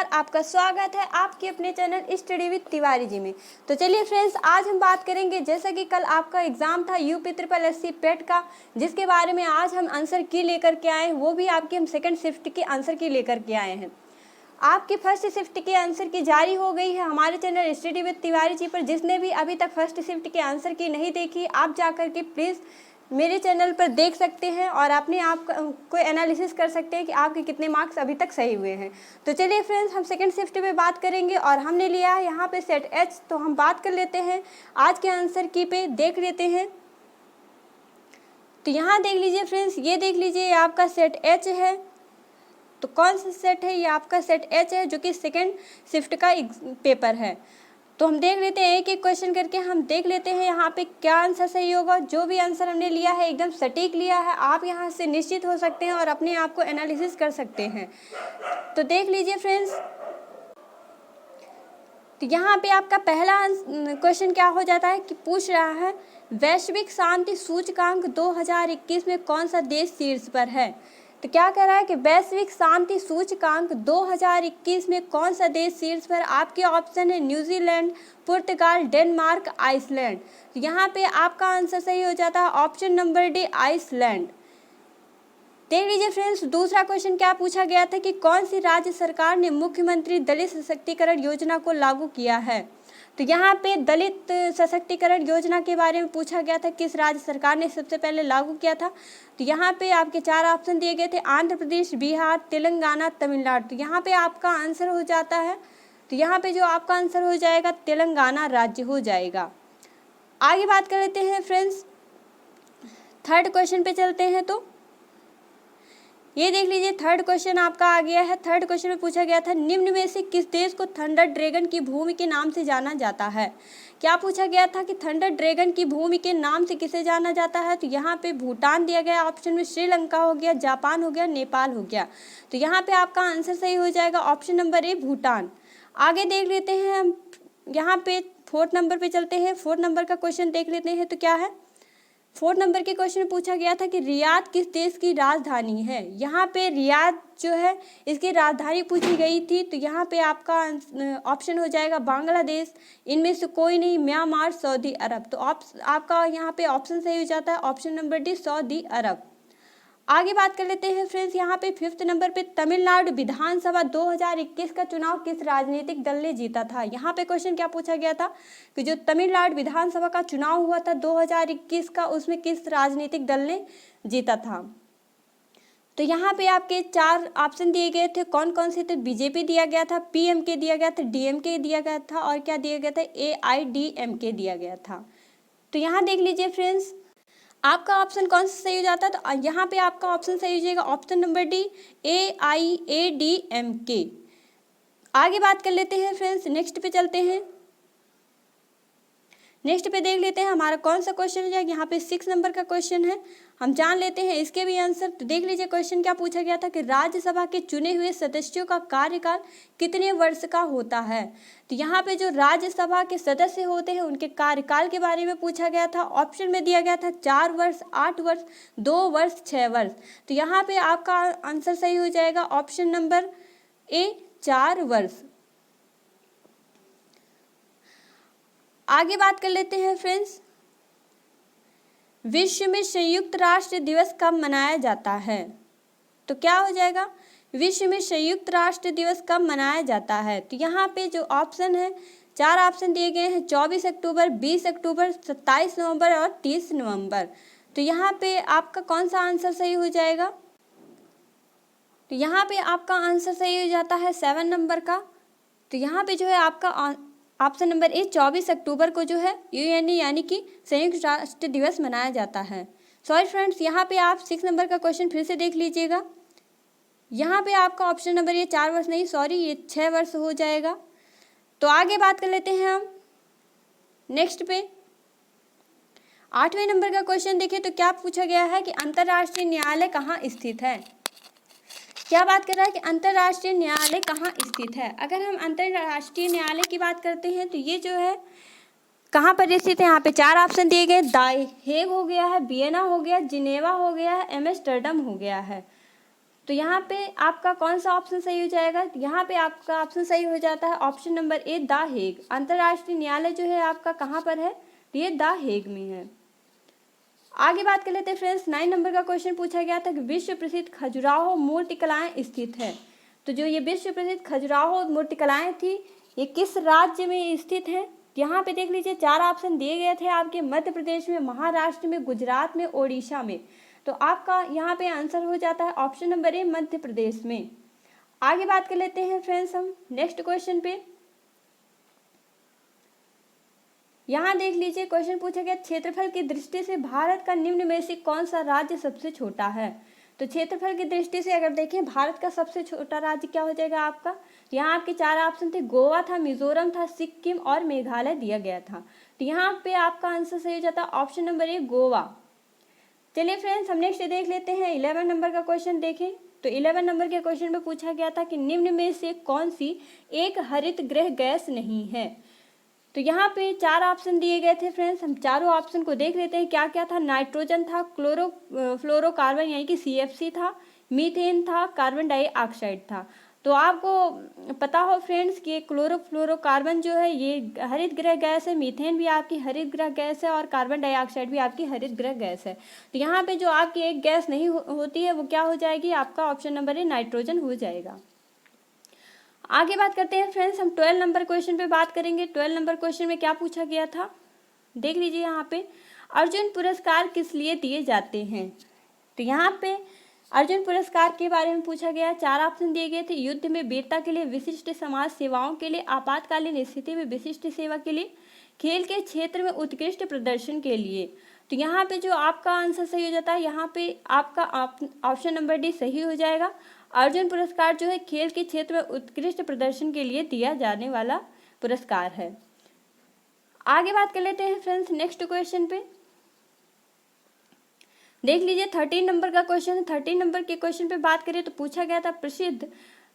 नमस्कार, आपका स्वागत है आपके अपने channel study with Tiwari ji में। तो चलिए फ्रेंड्स, आज हम बात करेंगे, जैसा कि कल आपका एग्जाम था यूपी ट्रिपल एससी पेट का, जिसके बारे में आज हम आंसर की लेकर के आए हैं। वो भी आपकी हम सेकंड शिफ्ट की आंसर की लेकर के आए हैं। आपकी फर्स्ट शिफ्ट के आंसर की जारी हो गई है हमारे channel study with Tiwari ji पर। जिसने भी अभी तक फर्स्ट शिफ्ट के आंसर की नहीं देखी, आप जाकर के प्लीज़ मेरे चैनल पर देख सकते हैं और अपने आप को एनालिसिस कर सकते हैं कि आपके कितने मार्क्स अभी तक सही हुए हैं। तो चलिए फ्रेंड्स, हम सेकंड शिफ्ट पे बात करेंगे और हमने लिया है यहाँ पे सेट एच। तो हम बात कर लेते हैं आज के आंसर की पे, देख लेते हैं। तो यहाँ देख लीजिए फ्रेंड्स, ये देख लीजिए, ये आपका सेट एच है। तो कौन सा सेट है? ये आपका सेट एच है, जो कि सेकंड शिफ्ट का पेपर है। तो हम देख लेते हैं एक एक क्वेश्चन करके, हम देख लेते हैं यहाँ पे क्या आंसर सही होगा। जो भी आंसर हमने लिया है एकदम सटीक लिया है, आप यहाँ से निश्चित हो सकते हैं और अपने आप को एनालिसिस कर सकते हैं। तो देख लीजिए फ्रेंड्स, तो यहाँ पे आपका पहला क्वेश्चन क्या हो जाता है कि पूछ रहा है वैश्विक शांति सूचकांक 2021 में कौन सा देश शीर्ष पर है। तो क्या कह रहा है कि वैश्विक शांति सूचकांक 2021 में कौन सा देश शीर्ष पर। आपके ऑप्शन है न्यूजीलैंड, पुर्तगाल, डेनमार्क, आइसलैंड। तो यहाँ पे आपका आंसर सही हो जाता है ऑप्शन नंबर डी, आइसलैंड। देख लीजिए फ्रेंड्स, दूसरा क्वेश्चन क्या पूछा गया था कि कौन सी राज्य सरकार ने मुख्यमंत्री दलित सशक्तिकरण योजना को लागू किया है। तो यहाँ पे दलित सशक्तिकरण योजना के बारे में पूछा गया था, किस राज्य सरकार ने सबसे पहले लागू किया था। तो यहाँ पे आपके चार ऑप्शन दिए गए थे, आंध्र प्रदेश, बिहार, तेलंगाना, तमिलनाडु। तो यहाँ पे आपका आंसर हो जाता है, तो यहाँ पे जो आपका आंसर हो जाएगा तेलंगाना राज्य हो जाएगा। आगे बात कर लेते हैं फ्रेंड्स, थर्ड क्वेश्चन पे चलते हैं। तो ये देख लीजिए, थर्ड क्वेश्चन आपका आ गया है। थर्ड क्वेश्चन में पूछा गया था निम्न में से किस देश को थंडर ड्रैगन की भूमि के नाम से जाना जाता है। क्या पूछा गया था कि थंडर ड्रैगन की भूमि के नाम से किसे जाना जाता है। तो यहाँ पे भूटान दिया गया ऑप्शन में, श्रीलंका हो गया, जापान हो गया, नेपाल हो गया। तो यहाँ पे आपका आंसर सही हो जाएगा ऑप्शन नंबर ए, भूटान। आगे देख लेते हैं हम, यहाँ पे फोर्थ नंबर पे चलते हैं। फोर्थ नंबर का क्वेश्चन देख लेते हैं। तो क्या है, फोर्थ नंबर के क्वेश्चन में पूछा गया था कि रियाद किस देश की राजधानी है। यहाँ पे रियाद जो है इसकी राजधानी पूछी गई थी। तो यहाँ पे आपका ऑप्शन हो जाएगा बांग्लादेश, इनमें से कोई नहीं, म्यांमार, सऊदी अरब। तो आपका यहाँ पे ऑप्शन सही हो जाता है ऑप्शन नंबर डी, सऊदी अरब। आगे बात कर लेते हैं फ्रेंड्स, यहाँ पे फिफ्थ नंबर पे तमिलनाडु विधानसभा 2021 का चुनाव किस राजनीतिक दल ने जीता था। यहाँ पे क्वेश्चन क्या पूछा गया था कि जो तमिलनाडु विधानसभा का चुनाव हुआ था 2021 का, उसमें किस राजनीतिक दल ने जीता था। तो यहाँ पे आपके चार ऑप्शन दिए गए थे, कौन कौन से थे। बीजेपी दिया गया था, पीएमके दिया गया था, डीएमके दिया गया था और क्या दिया गया था, एआईडीएमके दिया गया था। तो यहाँ देख लीजिए फ्रेंड्स, आपका ऑप्शन कौन सा सही हो जाता है। तो यहाँ पे आपका ऑप्शन सही हो जाएगा ऑप्शन नंबर डी, एआईएडीएमके। आगे बात कर लेते हैं फ्रेंड्स, नेक्स्ट पे चलते हैं। नेक्स्ट पे देख लेते हैं हमारा कौन सा क्वेश्चन है। यहाँ पे 6 नंबर का क्वेश्चन है, हम जान लेते हैं इसके भी आंसर। तो देख लीजिए क्वेश्चन क्या पूछा गया था कि राज्यसभा के चुने हुए सदस्यों का कार्यकाल कितने वर्ष का होता है। तो यहाँ पे जो राज्यसभा के सदस्य होते हैं उनके कार्यकाल के बारे में पूछा गया था। ऑप्शन में दिया गया था 4 वर्ष, 8 वर्ष, 2 वर्ष, 6 वर्ष। तो यहाँ पे आपका आंसर सही हो जाएगा ऑप्शन नंबर ए, 4 वर्ष। आगे बात कर लेते हैं फ्रेंड्स, विश्व में संयुक्त राष्ट्र दिवस कब मनाया जाता है। तो क्या हो जाएगा, विश्व में संयुक्त राष्ट्र दिवस कब मनाया जाता है। तो यहाँ पे जो ऑप्शन है, चार ऑप्शन दिए गए हैं, 24 अक्टूबर, 20 अक्टूबर, 27 नवंबर और 30 नवंबर। तो यहाँ पे आपका कौन सा आंसर सही हो जाएगा। तो यहाँ पे आपका आंसर सही हो जाता है 7 नंबर का। तो यहाँ पे जो है आपका ऑप्शन नंबर ए, 24 अक्टूबर को जो है यूएनए यानी कि संयुक्त राष्ट्र दिवस मनाया जाता है। सॉरी फ्रेंड्स, यहाँ पे आप 6 नंबर का क्वेश्चन फिर से देख लीजिएगा। यहाँ पे आपका ऑप्शन नंबर ये 4 वर्ष नहीं, सॉरी, ये 6 वर्ष हो जाएगा। तो आगे बात कर लेते हैं हम नेक्स्ट पे। 8वें नंबर का क्वेश्चन देखिए, तो क्या पूछा गया है कि अंतर्राष्ट्रीय न्यायालय कहाँ स्थित है। क्या बात कर रहा है कि अंतर्राष्ट्रीय न्यायालय कहाँ स्थित है। अगर हम अंतर्राष्ट्रीय न्यायालय की बात करते हैं तो ये जो है कहाँ पर स्थित है। यहाँ पे चार ऑप्शन दिए गए, द हेग हो गया है, वियना हो गया, जिनेवा हो गया है, एम्स्टर्डम हो गया है। तो यहाँ पे आपका कौन सा ऑप्शन सही हो जाएगा? यहाँ पे आपका ऑप्शन सही हो जाता है option number A, the Hague. अंतर्राष्ट्रीय न्यायालय जो है आपका कहाँ पर है? ये द हेग में है। आगे बात कर लेते हैं फ्रेंड्स, 9 नंबर का क्वेश्चन पूछा गया था कि विश्व प्रसिद्ध खजुराहो मूर्तिकलाएं स्थित है। तो जो ये विश्व प्रसिद्ध खजुराहो मूर्तिकलाएं थी, ये किस राज्य में स्थित है? यहाँ पे देख लीजिए 4 ऑप्शन दिए गए थे आपके, मध्य प्रदेश में, महाराष्ट्र में, गुजरात में, ओडिशा में। तो आपका यहाँ पे आंसर हो जाता है ऑप्शन नंबर ए, मध्य प्रदेश में। आगे बात कर लेते हैं फ्रेंड्स हम नेक्स्ट क्वेश्चन पे। यहाँ देख लीजिए क्वेश्चन पूछा गया, क्षेत्रफल की दृष्टि से भारत का निम्न में से कौन सा राज्य सबसे छोटा है? तो क्षेत्रफल की दृष्टि से अगर देखें भारत का सबसे छोटा राज्य क्या हो जाएगा आपका? यहाँ आपके 4 ऑप्शन थे, गोवा था, मिजोरम था, सिक्किम और मेघालय दिया गया था। तो यहाँ पे आपका आंसर सही हो जाता है ऑप्शन नंबर ए, गोवा। चलिए फ्रेंड्स हम नेक्स्ट देख लेते हैं 11 नंबर का क्वेश्चन। देखें तो 11 नंबर के क्वेश्चन में पूछा गया था कि निम्न में से कौन सी एक हरित गृह गैस नहीं है? तो यहाँ पे 4 ऑप्शन दिए गए थे फ्रेंड्स, हम चारों ऑप्शन को देख लेते हैं क्या क्या था। नाइट्रोजन था, फ्लोरोकार्बन यानी कि CFC था, मीथेन था, कार्बन डाइऑक्साइड था। तो आपको पता हो फ्रेंड्स कि क्लोरोफ्लोरोकार्बन जो है ये हरित गृह गैस है, मीथेन भी आपकी हरित गृह गैस है और कार्बन डाइऑक्साइड भी आपकी हरित गृह गैस है। तो यहाँ पे जो आपकी एक गैस नहीं होती है वो क्या हो जाएगी? आपका ऑप्शन नंबर ए, नाइट्रोजन हो जाएगा। आगे बात करते हैं फ्रेंड्स, हम 12 नंबर क्वेश्चन पे बात करेंगे। 12 नंबर क्वेश्चन में क्या पूछा गया था, देख लीजिए यहाँ पे, अर्जुन पुरस्कार किस लिए दिए जाते हैं? तो यहाँ पे अर्जुन पुरस्कार के बारे में पूछा गया। 4 ऑप्शन दिए गए थे, युद्ध में वीरता के लिए, विशिष्ट समाज सेवाओं के लिए, आपातकालीन स्थिति में विशिष्ट सेवा के लिए, खेल के क्षेत्र में उत्कृष्ट प्रदर्शन के लिए। तो यहाँ पे जो आपका आंसर सही हो जाता है, यहाँ पे आपका ऑप्शन नंबर डी सही हो जाएगा। अर्जुन पुरस्कार जो है खेल के क्षेत्र में उत्कृष्ट प्रदर्शन के लिए दिया जाने वाला पुरस्कार है। आगे बात कर लेते हैं फ्रेंड्स नेक्स्ट क्वेश्चन पे। देख लीजिए 13 नंबर का क्वेश्चन। 13 नंबर के क्वेश्चन पे बात करें तो पूछा गया था, प्रसिद्ध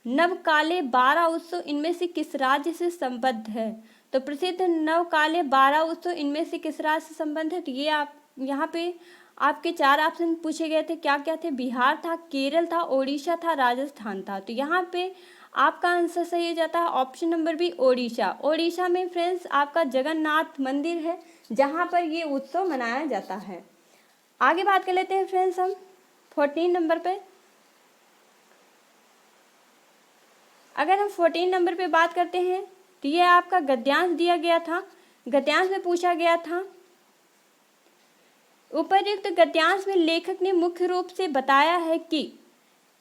नवकाले 12 उत्सव इनमें से किस राज्य से संबद्ध है? तो प्रसिद्ध नवकाले 12 उत्सव इनमें से किस राज्य से संबद्ध है? तो ये आप यहाँ पे आपके 4 ऑप्शन पूछे गए थे, क्या क्या थे? बिहार था, केरल था, ओडिशा था, राजस्थान था। तो यहाँ पे आपका आंसर सही हो जाता है option number B, Odisha. Odisha में फ्रेंड्स आपका जगन्नाथ मंदिर है जहाँ पर ये उत्सव मनाया जाता है। आगे बात कर लेते हैं फ्रेंड्स हम 14 नंबर पे। अगर हम 14 नंबर पे बात करते हैं तो ये आपका गद्यांश दिया गया था। गद्यांश में पूछा गया था, उपर्युक्त गद्यांश में लेखक ने मुख्य रूप से बताया है कि,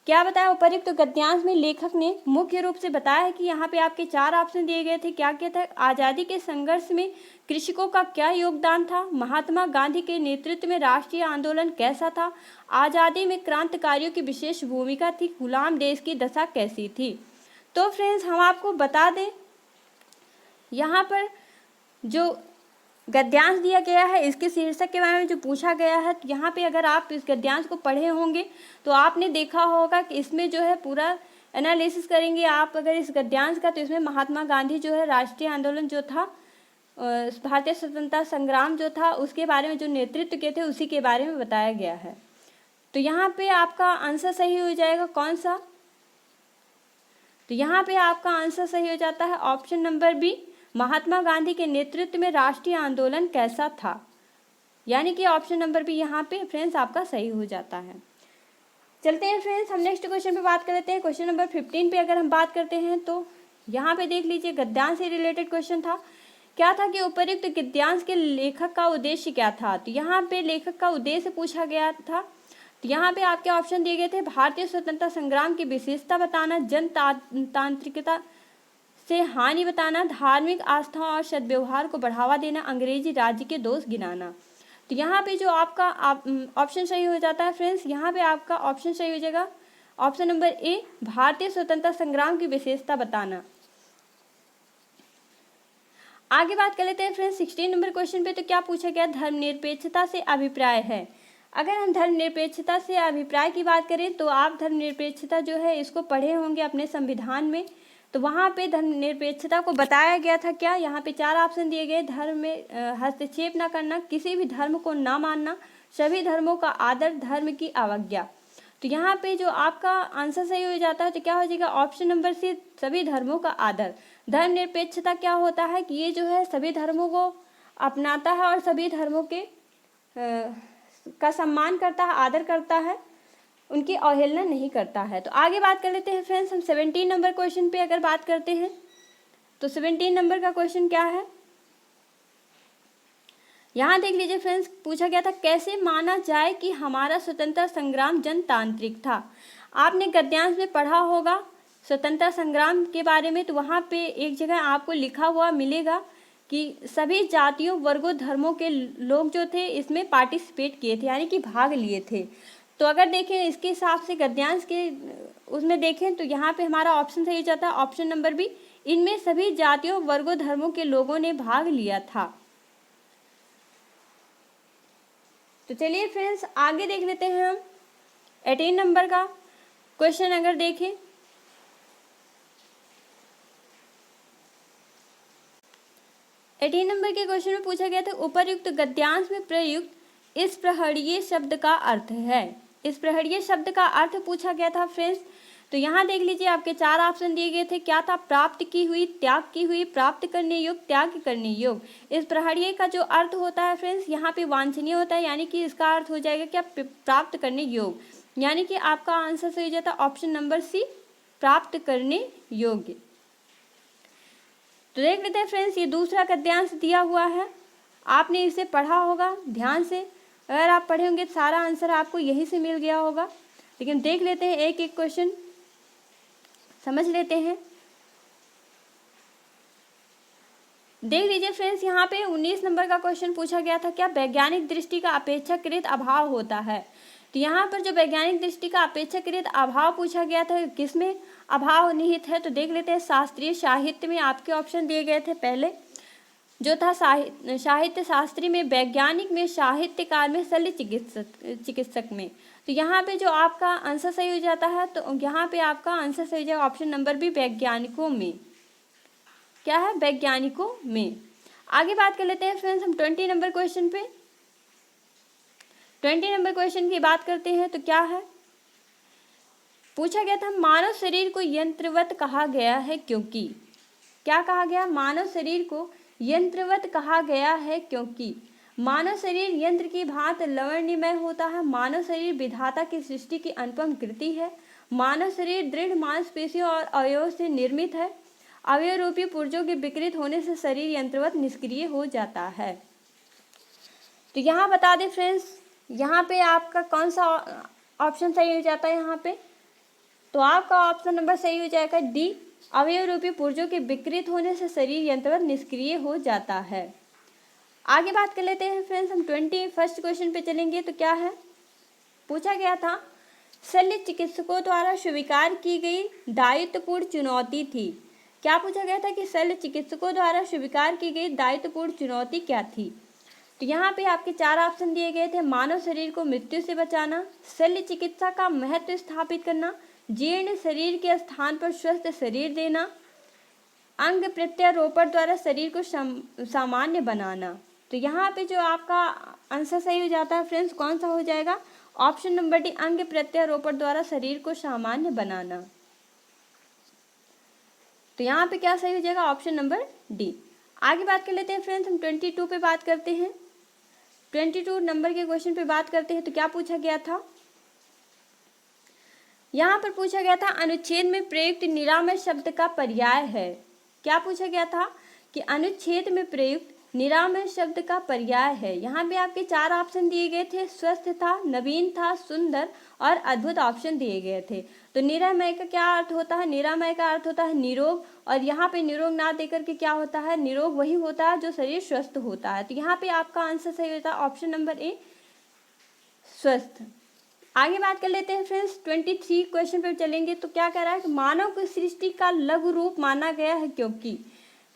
क्या बताया? उपर्युक्त गद्यांश में लेखक ने मुख्य रूप से बताया है कि, यहाँ पे आपके 4 ऑप्शन दिए गए थे, क्या क्या था? आज़ादी के संघर्ष में कृषकों का क्या योगदान था? महात्मा गांधी के नेतृत्व में राष्ट्रीय आंदोलन कैसा था? आज़ादी में क्रांतिकारियों की विशेष भूमिका थी? गुलाम देश की दशा कैसी थी? तो फ्रेंड्स हम आपको बता दें, यहाँ पर जो गद्यांश दिया गया है इसके शीर्षक के बारे में जो पूछा गया है, तो यहाँ पे अगर आप इस गद्यांश को पढ़े होंगे तो आपने देखा होगा कि इसमें जो है पूरा एनालिसिस करेंगे आप अगर इस गद्यांश का, तो इसमें महात्मा गांधी जो है राष्ट्रीय आंदोलन जो था, भारतीय स्वतंत्रता संग्राम जो था, उसके बारे में जो नेतृत्व किए थे उसी के बारे में बताया गया है। तो यहाँ पे आपका आंसर सही हो जाएगा कौन सा? तो यहाँ पे आपका आंसर सही हो जाता है option number B, Mahatma Gandhi के नेतृत्व में राष्ट्रीय आंदोलन कैसा था, यानी कि ऑप्शन नंबर बी यहाँ पे फ्रेंड्स आपका सही हो जाता है। चलते हैं फ्रेंड्स हम नेक्स्ट क्वेश्चन पे बात कर लेते हैं। क्वेश्चन नंबर 15 पे अगर हम बात करते हैं तो यहाँ पे देख लीजिए गद्यांश से रिलेटेड क्वेश्चन था। क्या था कि उपर्युक्त गद्यांश के लेखक का उद्देश्य क्या था? तो यहाँ पे लेखक का उद्देश्य पूछा गया था। तो यहाँ पे आपके ऑप्शन दिए गए थे, भारतीय स्वतंत्रता संग्राम की विशेषता बताना, जनतांत्रिकता से हानि बताना, धार्मिक आस्था और सद्व्यवहार को बढ़ावा देना, अंग्रेजी राज्य के दोष गिनाना। तो यहाँ पे जो आपका ऑप्शन सही हो जाता है फ्रेंड्स, यहाँ पे आपका ऑप्शन सही हो जाएगा ऑप्शन नंबर ए, भारतीय स्वतंत्रता संग्राम की विशेषता बताना। आगे बात कर लेते हैं फ्रेंड्स 16 नंबर क्वेश्चन पे। तो क्या पूछा गया? धर्मनिरपेक्षता से अभिप्राय है। अगर हम धर्मनिरपेक्षता से अभिप्राय की बात करें तो आप धर्मनिरपेक्षता जो है इसको पढ़े होंगे अपने संविधान में। तो वहाँ पे धर्मनिरपेक्षता को बताया गया था क्या? यहाँ पे 4 ऑप्शन दिए गए, धर्म में हस्तक्षेप न करना, किसी भी धर्म को ना मानना, सभी धर्मों का आदर, धर्म की अवज्ञा। तो यहाँ पे जो आपका आंसर सही हो जाता है तो क्या हो जाएगा, ऑप्शन नंबर सी, सभी धर्मों का आदर। धर्मनिरपेक्षता क्या होता है कि ये जो है सभी धर्मों को अपनाता है और सभी धर्मों के का सम्मान करता है, आदर करता है, उनकी अवहेलना नहीं करता है। तो आगे बात कर लेते हैं फ्रेंड्स, हम 17 नंबर क्वेश्चन पे अगर बात करते हैं तो 17 नंबर का क्वेश्चन क्या है, यहाँ देख लीजिए फ्रेंड्स, पूछा गया था कैसे माना जाए कि हमारा स्वतंत्रता संग्राम जनतांत्रिक था। आपने गद्यांश में पढ़ा होगा स्वतंत्रता संग्राम के बारे में, तो वहाँ पे एक जगह आपको लिखा हुआ मिलेगा कि सभी जातियों, वर्गों, धर्मों के लोग जो थे इसमें पार्टिसिपेट किए थे, यानी कि भाग लिए थे। तो अगर देखें इसके हिसाब से गद्यांश के उसमें देखें तो यहाँ पे हमारा ऑप्शन सही जाता है, ऑप्शन नंबर बी, इनमें सभी जातियों, वर्गों, धर्मों के लोगों ने भाग लिया था। तो चलिए फ्रेंड्स आगे देख लेते हैं हम 18 नंबर का क्वेश्चन। अगर देखें 18 नंबर के क्वेश्चन में पूछा गया था उपर्युक्त गद्यांश में प्रयुक्त इस प्रहरीय शब्द का अर्थ है। इस प्रहरीय शब्द का अर्थ पूछा गया था फ्रेंड्स। तो यहाँ देख लीजिए आपके 4 ऑप्शन दिए गए थे, क्या था, प्राप्त की हुई, त्याग की हुई, प्राप्त करने योग्य, त्याग करने योग्य। इस प्रहरीय का जो अर्थ होता है फ्रेंड्स यहाँ पे वांछनीय होता है, यानी कि इसका अर्थ हो जाएगा क्या, प्राप्त करने योग्य, यानी कि आपका आंसर सही हो जाता है ऑप्शन नंबर सी, प्राप्त करने योग्य। तो देख लेते हैं फ्रेंड्स, ये दूसरा गद्यांश दिया हुआ है, आपने इसे पढ़ा होगा ध्यान से, अगर आप पढ़े होंगे तो सारा आंसर आपको यहीं से मिल गया होगा। लेकिन देख लेते हैं एक एक क्वेश्चन समझ लेते हैं। देख लीजिए फ्रेंड्स, यहाँ पे 19 नंबर का क्वेश्चन पूछा गया था, क्या वैज्ञानिक दृष्टि का अपेक्षाकृत अभाव होता है। तो यहाँ पर जो वैज्ञानिक दृष्टि का अपेक्षाकृत अभाव पूछा गया था, किसमें अभाव निहित है, तो देख लेते हैं शास्त्रीय साहित्य में आपके ऑप्शन दिए गए थे। पहले जो था साहित्य शास्त्री में, वैज्ञानिक में, साहित्यकार में, शल्य चिकित्सक में। तो यहाँ पे जो आपका आंसर सही हो जाता है, तो यहाँ पे आपका आंसर सही हो जाएगा ऑप्शन नंबर बी, वैज्ञानिकों में। क्या है, वैज्ञानिकों में। आगे बात कर लेते हैं फ्रेंड्स हम 20 नंबर क्वेश्चन पे। 20 नंबर क्वेश्चन की बात करते हैं तो क्या है, पूछा गया था मानव शरीर को यंत्रवत कहा गया है क्योंकि, क्या कहा गया, मानव शरीर को यंत्रवत कहा गया है क्योंकि मानव शरीर यंत्र की भांति लवण्यमय होता है। मानव शरीर विधाता की सृष्टि की अनुपम कृति है। मानव शरीर दृढ़ मांसपेशियों और अवयवों से निर्मित है। अवयव रूपी पुर्जों के विकृत होने से शरीर यंत्रवत निष्क्रिय हो जाता है। तो यहाँ बता दें फ्रेंड्स, यहाँ पे आपका कौन सा ऑप्शन सही हो जाता है यहाँ पे, तो आपका ऑप्शन नंबर सही हो जाएगा डी, अवयव रूपी पुर्जों के विकृत होने से शरीर यंत्रवत निष्क्रिय हो जाता है। आगे बात कर लेते हैं फ्रेंड्स हम 21 क्वेश्चन पे चलेंगे। तो क्या है, पूछा गया था शल्य चिकित्सकों द्वारा स्वीकार की गई दायित्वपूर्ण चुनौती थी। क्या पूछा गया था कि शल्य चिकित्सकों द्वारा स्वीकार की गई दायित्वपूर्ण चुनौती क्या थी। तो यहाँ पे आपके 4 ऑप्शन दिए गए थे, मानव शरीर को मृत्यु से बचाना, शल्य चिकित्सा का महत्व स्थापित करना, जीर्ण शरीर के स्थान पर स्वस्थ शरीर देना, अंग प्रत्यारोपण द्वारा शरीर को सामान्य बनाना। तो यहाँ पे जो आपका आंसर सही हो जाता है फ्रेंड्स, कौन सा हो जाएगा, ऑप्शन नंबर डी, अंग प्रत्यारोपण द्वारा शरीर को सामान्य बनाना। तो यहाँ पे क्या सही हो जाएगा, ऑप्शन नंबर डी। आगे बात कर लेते हैं फ्रेंड्स हम 22 पे बात करते हैं। 22 नंबर के क्वेश्चन पे बात करते हैं। तो क्या पूछा गया था, यहाँ पर पूछा गया था अनुच्छेद में प्रयुक्त निरामय शब्द का पर्याय है। क्या पूछा गया था कि अनुच्छेद में प्रयुक्त निरामय शब्द का पर्याय है। यहाँ पे आपके 4 ऑप्शन दिए गए थे, स्वस्थ था, नवीन था, सुंदर और अद्भुत ऑप्शन दिए गए थे। तो निरामय का क्या अर्थ होता है, निरामय का अर्थ होता है निरोग, और यहाँ पे निरोग ना देकर के क्या होता है, निरोग वही होता है जो शरीर स्वस्थ होता है। तो यहाँ पे आपका आंसर सही होता है ऑप्शन नंबर ए, स्वस्थ। आगे बात कर लेते हैं फ्रेंड्स 23 क्वेश्चन पे चलेंगे। तो क्या कह रहा है कि मानव को सृष्टि का लघु रूप माना गया है क्योंकि,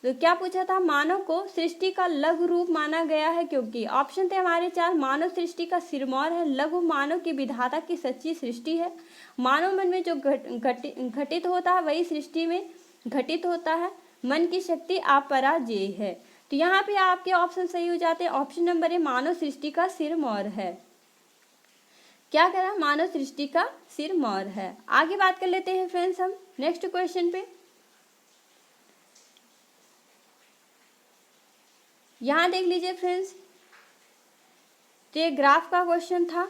तो क्या पूछा था, मानव को सृष्टि का लघु रूप माना गया है क्योंकि। ऑप्शन थे हमारे 4, मानव सृष्टि का सिरमौर है, लघु मानव की विधाता की सच्ची सृष्टि है, मानव मन में जो घटित होता है वही सृष्टि में घटित होता है, मन की शक्ति अपराजेय है। तो यहाँ पे आपके ऑप्शन सही हो जाते हैं, ऑप्शन नंबर ए, मानव सृष्टि का सिरमौर है। क्या कह रहा है, मानव सृष्टि का सिरमौर है। आगे बात कर लेते हैं फ्रेंड्स हम नेक्स्ट क्वेश्चन पे। यहाँ देख लीजिए फ्रेंड्स, ये ग्राफ का क्वेश्चन था,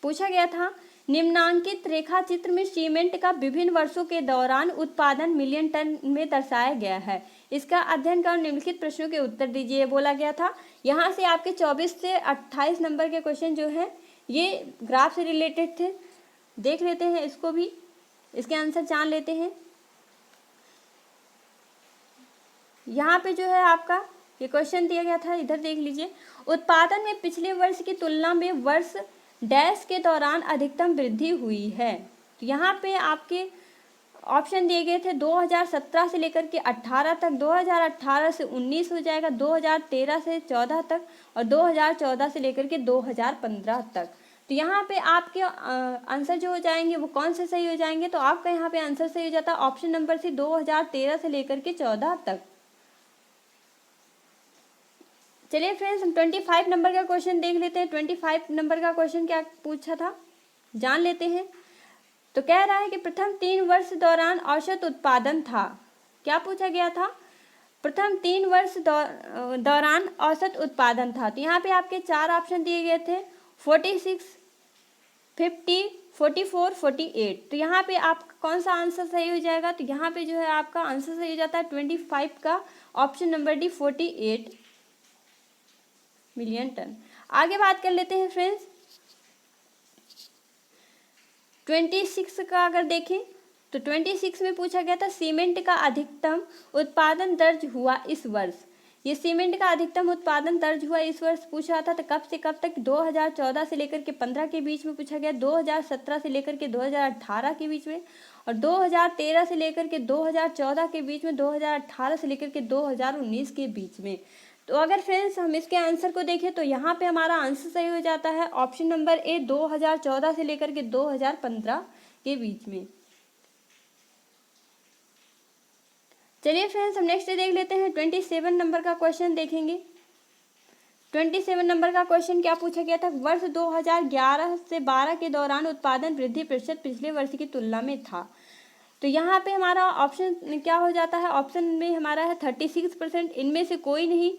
पूछा गया था निम्नांकित रेखा चित्र में सीमेंट का विभिन्न वर्षों के दौरान उत्पादन मिलियन टन में दर्शाया गया है। इसका अध्ययन कर निम्नलिखित प्रश्नों के उत्तर दीजिए बोला गया था। यहाँ से आपके 24 से 28 नंबर के क्वेश्चन जो है ये ग्राफ से रिलेटेड थे। देख लेते हैं इसको भी, इसके आंसर जान लेते हैं। यहाँ पे जो है आपका ये क्वेश्चन दिया गया था, इधर देख लीजिए। उत्पादन में पिछले वर्ष की तुलना में वर्ष डैश के दौरान अधिकतम वृद्धि हुई है। तो यहाँ पे आपके ऑप्शन दिए गए थे 2017 से लेकर के 18 तक, 2018 से 19 हो जाएगा, 2013 से 14 तक और 2014 से लेकर के 2015 तक। तो यहाँ पे आपके आंसर जो हो जाएंगे वो कौन से सही हो जाएंगे, तो आपका यहाँ पे आंसर सही हो जाता है ऑप्शन नंबर सी 2013 से लेकर के 14 तक। चलिए फ्रेंड्स हम 25 नंबर का क्वेश्चन देख लेते हैं। 25 नंबर का क्वेश्चन क्या पूछा था जान लेते हैं। तो कह रहा है कि प्रथम 3 वर्ष दौरान औसत उत्पादन था। क्या पूछा गया था, प्रथम 3 वर्ष दौरान औसत उत्पादन था। तो यहाँ पे आपके 4 ऑप्शन दिए गए थे 46, 50, 44, 48। तो यहाँ पे आपका कौन सा आंसर सही हो जाएगा, तो यहाँ पे जो है आपका आंसर सही हो जाता है 25 का option number D 48 million ton. आगे बात कर लेते हैं फ्रेंड्स 26 का अगर देखें तो 26 में पूछा गया था सीमेंट का अधिकतम उत्पादन दर्ज हुआ इस वर्ष। ये सीमेंट का अधिकतम उत्पादन दर्ज हुआ इस वर्ष पूछा था, तो कब से कब तक, 2014 से लेकर के 15 के बीच में पूछा गया, 2017 से लेकर के 2018 के बीच में और 2013 से लेकर के 2014 के बीच में, 2018 से लेकर के 2019 के बीच में। तो अगर फ्रेंड्स हम इसके आंसर को देखें तो यहाँ पे हमारा आंसर सही हो जाता है ऑप्शन नंबर ए 2014 से लेकर के 2015 के बीच में। चलिए फ्रेंड्स हम नेक्स्ट देख लेते हैं 27 नंबर का क्वेश्चन देखेंगे। 27 नंबर का क्वेश्चन क्या पूछा गया था, वर्ष 2011 से 12 के दौरान उत्पादन वृद्धि प्रतिशत पिछले वर्ष की तुलना में था। तो यहाँ पे हमारा ऑप्शन क्या हो जाता है, ऑप्शन में हमारा है 36%, इनमें से कोई नहीं,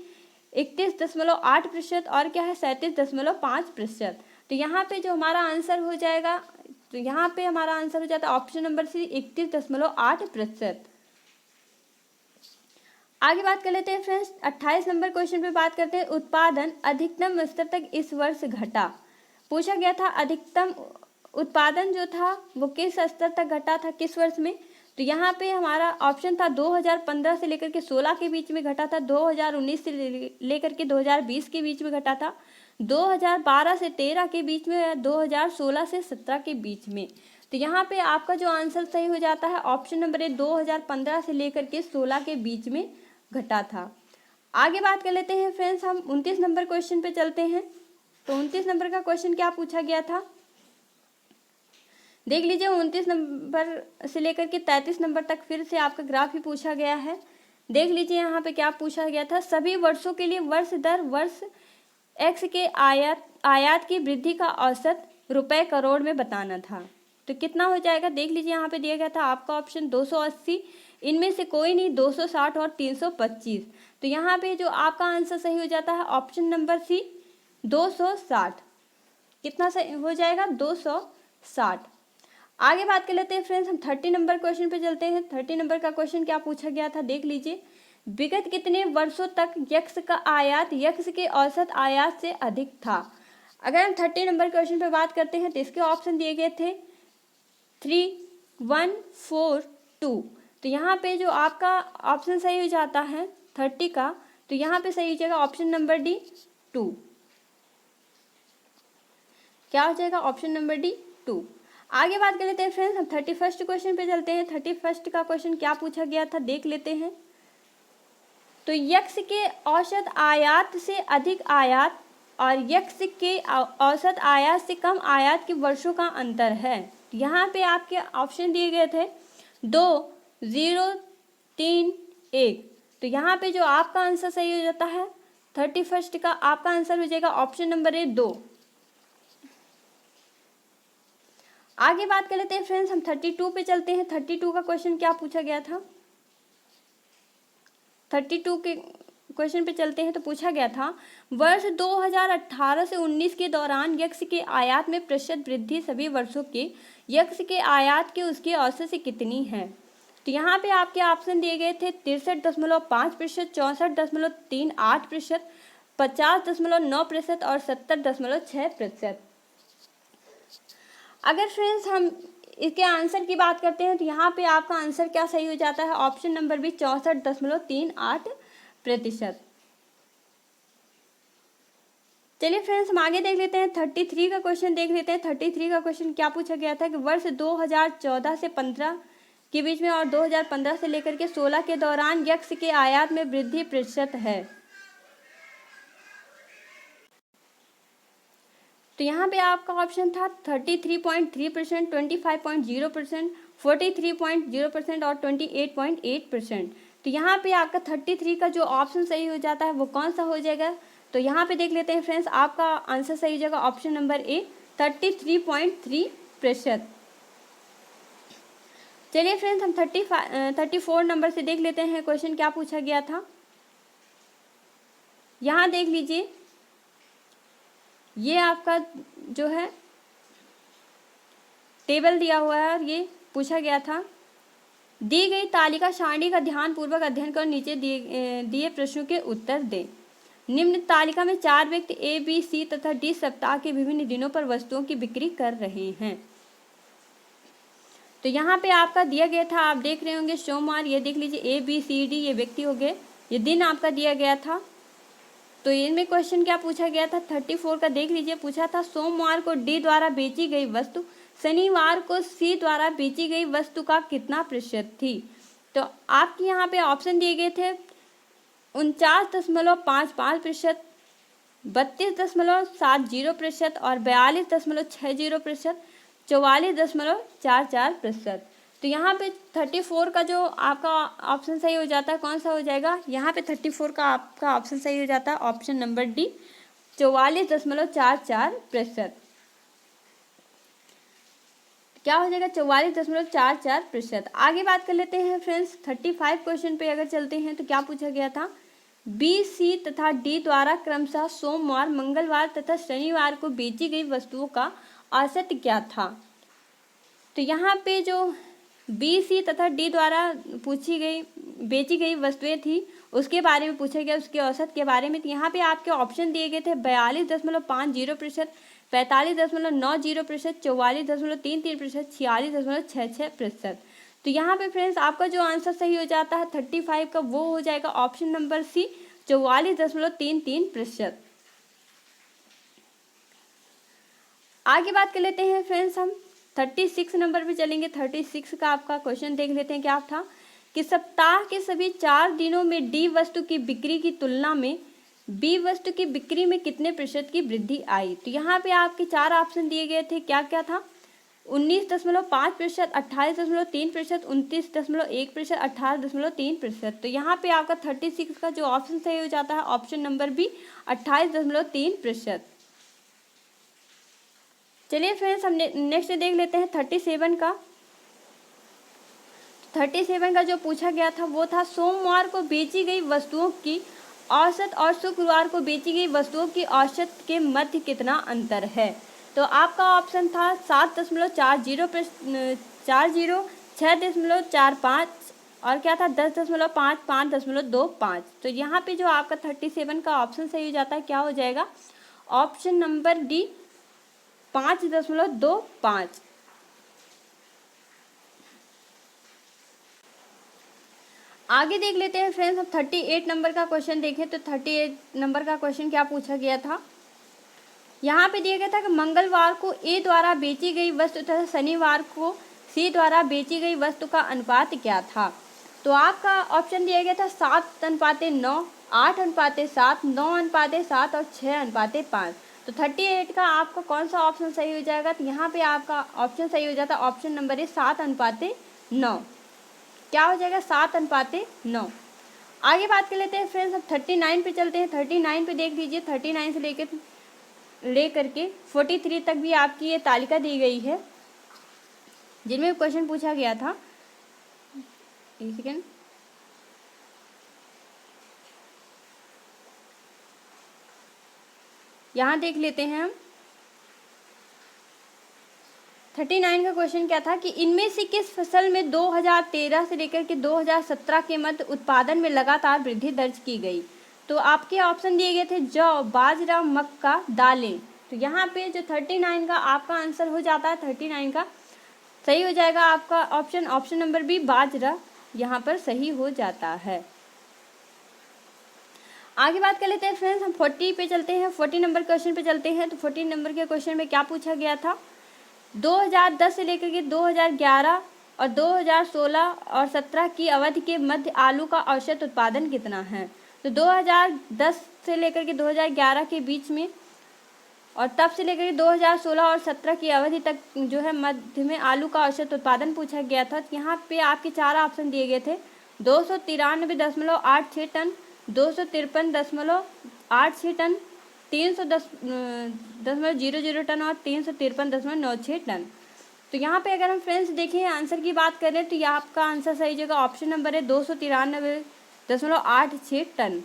31.8% और क्या है 37.5%। तो यहाँ पे जो हमारा आंसर हो जाएगा, तो यहाँ पे हमारा आंसर हो जाता है ऑप्शन नंबर सी 31.8%। आगे बात कर लेते हैं फ्रेंड्स 28 नंबर क्वेश्चन पे बात करते हैं। उत्पादन अधिकतम स्तर तक इस वर्ष घटा। पूछा गया था अधिकतम उत्पादन जो था वो किस स्तर तक घटा था, किस वर्ष में। तो यहाँ पे हमारा ऑप्शन था 2015 से लेकर के 16 के बीच में घटा था, 2019 से लेकर के 2020 के बीच में घटा था, 2012 से 13 के बीच में, 2016 से 17 के बीच में। तो यहाँ पे आपका जो आंसर सही हो जाता है ऑप्शन नंबर ए 2015 से लेकर के 16 के बीच में घटा था। आगे बात कर लेते हैं फ्रेंड्स हम 29 नंबर क्वेश्चन पे चलते हैं। तो 29 नंबर का क्वेश्चन क्या पूछा गया था देख लीजिए। 29 नंबर से लेकर के 33 नंबर तक फिर से आपका ग्राफ ही पूछा गया है। देख लीजिए यहाँ पे क्या पूछा गया था, सभी वर्षों के लिए वर्ष दर वर्ष एक्स के आयात की वृद्धि का औसत रुपए करोड़ में बताना था। तो कितना हो जाएगा देख लीजिए, यहाँ पे दिया गया था आपका ऑप्शन 280, इनमें से कोई नहीं, 260 और 325। तो यहाँ पे जो आपका आंसर सही हो जाता है ऑप्शन नंबर सी 260। कितना सही हो जाएगा 260। आगे बात कर लेते हैं फ्रेंड्स हम 30 नंबर क्वेश्चन पे चलते हैं। 30 नंबर का क्वेश्चन क्या पूछा गया था देख लीजिए। विगत कितने वर्षों तक यक्स का आयात यक्स के औसत आयात से अधिक था। अगर हम 30 नंबर क्वेश्चन पे बात करते हैं तो इसके ऑप्शन दिए गए थे 3, 1, 4, 2। तो यहाँ पे जो आपका ऑप्शन सही हो जाता है 30 का, तो यहाँ पे सही हो जाएगा ऑप्शन नंबर डी 2। क्या हो जाएगा ऑप्शन नंबर डी 2। आगे बात कर लेते हैं फ्रेंड्स हम 31 क्वेश्चन पे चलते हैं। 31 का क्वेश्चन क्या पूछा गया था देख लेते हैं। तो यक्स के औसत आयात से अधिक आयात और यक्स के औसत आयात से कम आयात के वर्षों का अंतर है। यहाँ पे आपके ऑप्शन दिए गए थे 2, 0, 3, 1। तो यहाँ पे जो आपका आंसर सही हो जाता है 31 का आपका आंसर हो जाएगा ऑप्शन नंबर ए 2। आगे बात कर लेते हैं फ्रेंड्स, हम 32 पे चलते हैं। 32 का क्वेश्चन क्या पूछा गया था, 32 के क्वेश्चन पे चलते हैं। तो पूछा गया था वर्ष 2018 से 19 के दौरान यक्ष के आयात में प्रतिशत वृद्धि सभी वर्षों के यक्ष के आयात के उसके औसत से कितनी है। तो यहाँ पे आपके ऑप्शन दिए गए थे 63.5%, 64.38%, 50.9% और 70.6%। अगर फ्रेंड्स हम इसके आंसर की बात करते हैं तो यहाँ पे आपका आंसर क्या सही हो जाता है, ऑप्शन नंबर बी 64.38%। चलिए फ्रेंड्स हम आगे देख लेते हैं। 33 का क्वेश्चन देख लेते हैं। 33 का क्वेश्चन क्या पूछा गया था कि वर्ष 2014 से 15 के बीच में और 2015 से लेकर के 16 के दौरान यक्ष के आयात में वृद्धि प्रतिशत है। तो यहाँ पे आपका ऑप्शन था 33.3%, 25.0%, 43.0% और 28.8%। तो यहाँ पे आपका 33 का जो ऑप्शन सही हो जाता है वो कौन सा हो जाएगा। तो यहाँ पे देख लेते हैं फ्रेंड्स, आपका आंसर सही हो जाएगा ऑप्शन नंबर ए 33.3%। चलिए फ्रेंड्स हम 34 नंबर से देख लेते हैं क्वेश्चन क्या पूछा गया था। यहाँ देख लीजिए, ये आपका जो है टेबल दिया हुआ है और ये पूछा गया था दी गई तालिका सारणी का ध्यानपूर्वक अध्ययन कर नीचे दिए प्रश्नों के उत्तर दें। निम्न तालिका में 4 व्यक्ति ए, बी, सी तथा डी सप्ताह के विभिन्न दिनों पर वस्तुओं की बिक्री कर रहे हैं। तो यहाँ पे आपका दिया गया था, आप देख रहे होंगे सोमवार, ये देख लीजिए ए, बी, सी, डी ये व्यक्ति हो गए, ये दिन आपका दिया गया था। तो इनमें क्वेश्चन क्या पूछा गया था 34 का देख लीजिए, पूछा था सोमवार को डी द्वारा बेची गई वस्तु शनिवार को सी द्वारा बेची गई वस्तु का कितना प्रतिशत थी। तो आपके यहाँ पे ऑप्शन दिए गए थे 49.55%, 32.70% और 42.60%, 44.44%। तो यहाँ पे 34 का जो आपका ऑप्शन सही हो जाता है कौन सा हो जाएगा, यहाँ पे 34 का आपका ऑप्शन सही हो जाता है ऑप्शन नंबर डी 44.44%। क्या हो जाएगा 44.44%। आगे बात कर लेते हैं फ्रेंड्स 35 क्वेश्चन पे अगर चलते हैं तो क्या पूछा गया था बी, सी तथा डी द्वारा क्रमशः सोमवार, मंगलवार तथा शनिवार को बेची गई वस्तुओं का औसत क्या था। तो यहाँ पे जो बी, सी तथा डी द्वारा बेची गई वस्तुएं थी उसके बारे में पूछा गया, उसके औसत के बारे में। तो यहाँ पे आपके ऑप्शन दिए गए थे 42.50%, 45.90%, 44.33%, 46.66%। तो यहाँ पे फ्रेंड्स आपका जो आंसर सही हो जाता है 35 का वो हो जाएगा ऑप्शन नंबर सी 44.33%। आगे बात कर लेते हैं फ्रेंड्स, हम 36 नंबर पे चलेंगे। 36 का आपका क्वेश्चन देख लेते हैं क्या था कि सप्ताह के सभी 4 दिनों में डी वस्तु की बिक्री की तुलना में बी वस्तु की बिक्री में कितने प्रतिशत की वृद्धि आई। तो यहाँ पे आपके 4 ऑप्शन दिए गए थे, क्या क्या था 19.5%, 28.3%, 29.1%, 18.3%। तो यहाँ पे आपका 36 का जो ऑप्शन सही हो जाता है ऑप्शन नंबर बी 28.3%। चलिए फ्रेंड्स हम नेक्स्ट देख लेते हैं 37 का। 37 का जो पूछा गया था वो था सोमवार को बेची गई वस्तुओं की औसत और शुक्रवार को बेची गई वस्तुओं की औसत के मध्य कितना अंतर है। तो आपका ऑप्शन था 7.40, 6.45 और क्या था 10.5, 5.25। तो यहाँ पे जो आपका 37 का ऑप्शन सही हो जाता है क्या हो जाएगा ऑप्शन नंबर डी 5.25। आगे देख लेते हैं फ्रेंड्स, हम 38 नंबर का क्वेश्चन देखें तो 38 नंबर का क्वेश्चन क्या पूछा गया था। यहाँ पे दिया गया था कि मंगलवार को ए द्वारा बेची गई वस्तु तथा शनिवार को सी द्वारा बेची गई वस्तु का अनुपात क्या था। तो आपका ऑप्शन दिया गया था 7:9, 8:7, 9:7 और 6:5। तो 38 का आपका कौन सा ऑप्शन सही हो जाएगा। तो यहाँ पे आपका ऑप्शन सही हो जाता है ऑप्शन नंबर ए 7:9। क्या हो जाएगा 7:9। आगे बात कर लेते हैं फ्रेंड्स, अब 39 पे चलते हैं। 39 पे देख लीजिए, 39 से लेकर के 43 तक भी आपकी ये तालिका दी गई है जिनमें क्वेश्चन पूछा गया था। एक सेकेंड, यहाँ देख लेते हैं हम। 39 का क्वेश्चन क्या था कि इनमें से किस फसल में 2013 से लेकर के 2017 के मध्य उत्पादन में लगातार वृद्धि दर्ज की गई। तो आपके ऑप्शन दिए गए थे जौ, बाजरा, मक्का, दालें। तो यहाँ पे जो 39 का आपका आंसर हो जाता है, 39 का सही हो जाएगा आपका ऑप्शन नंबर बी, बाजरा यहाँ पर सही हो जाता है। आगे बात कर लेते हैं फ्रेंड्स, हम 40 पे चलते हैं, 40 नंबर क्वेश्चन पे चलते हैं। तो 40 नंबर के क्वेश्चन में क्या पूछा गया था, 2010 से लेकर के 2011 और 2016 और 17 की अवधि के मध्य आलू का औसत उत्पादन कितना है। तो 2010 से लेकर के 2011 के बीच में और तब से लेकर के 2016 और 17 की अवधि तक जो है मध्य में आलू का औसत उत्पादन पूछा गया था। यहाँ पे आपके 4 ऑप्शन दिए गए थे, 293.86 टन, 253.86 टन, 310.00 टन और 353.96 टन। तो यहाँ पे अगर हम फ्रेंड्स देखें आंसर की बात करें तो यहाँ आपका आंसर सही जगह ऑप्शन नंबर है 293.86 टन।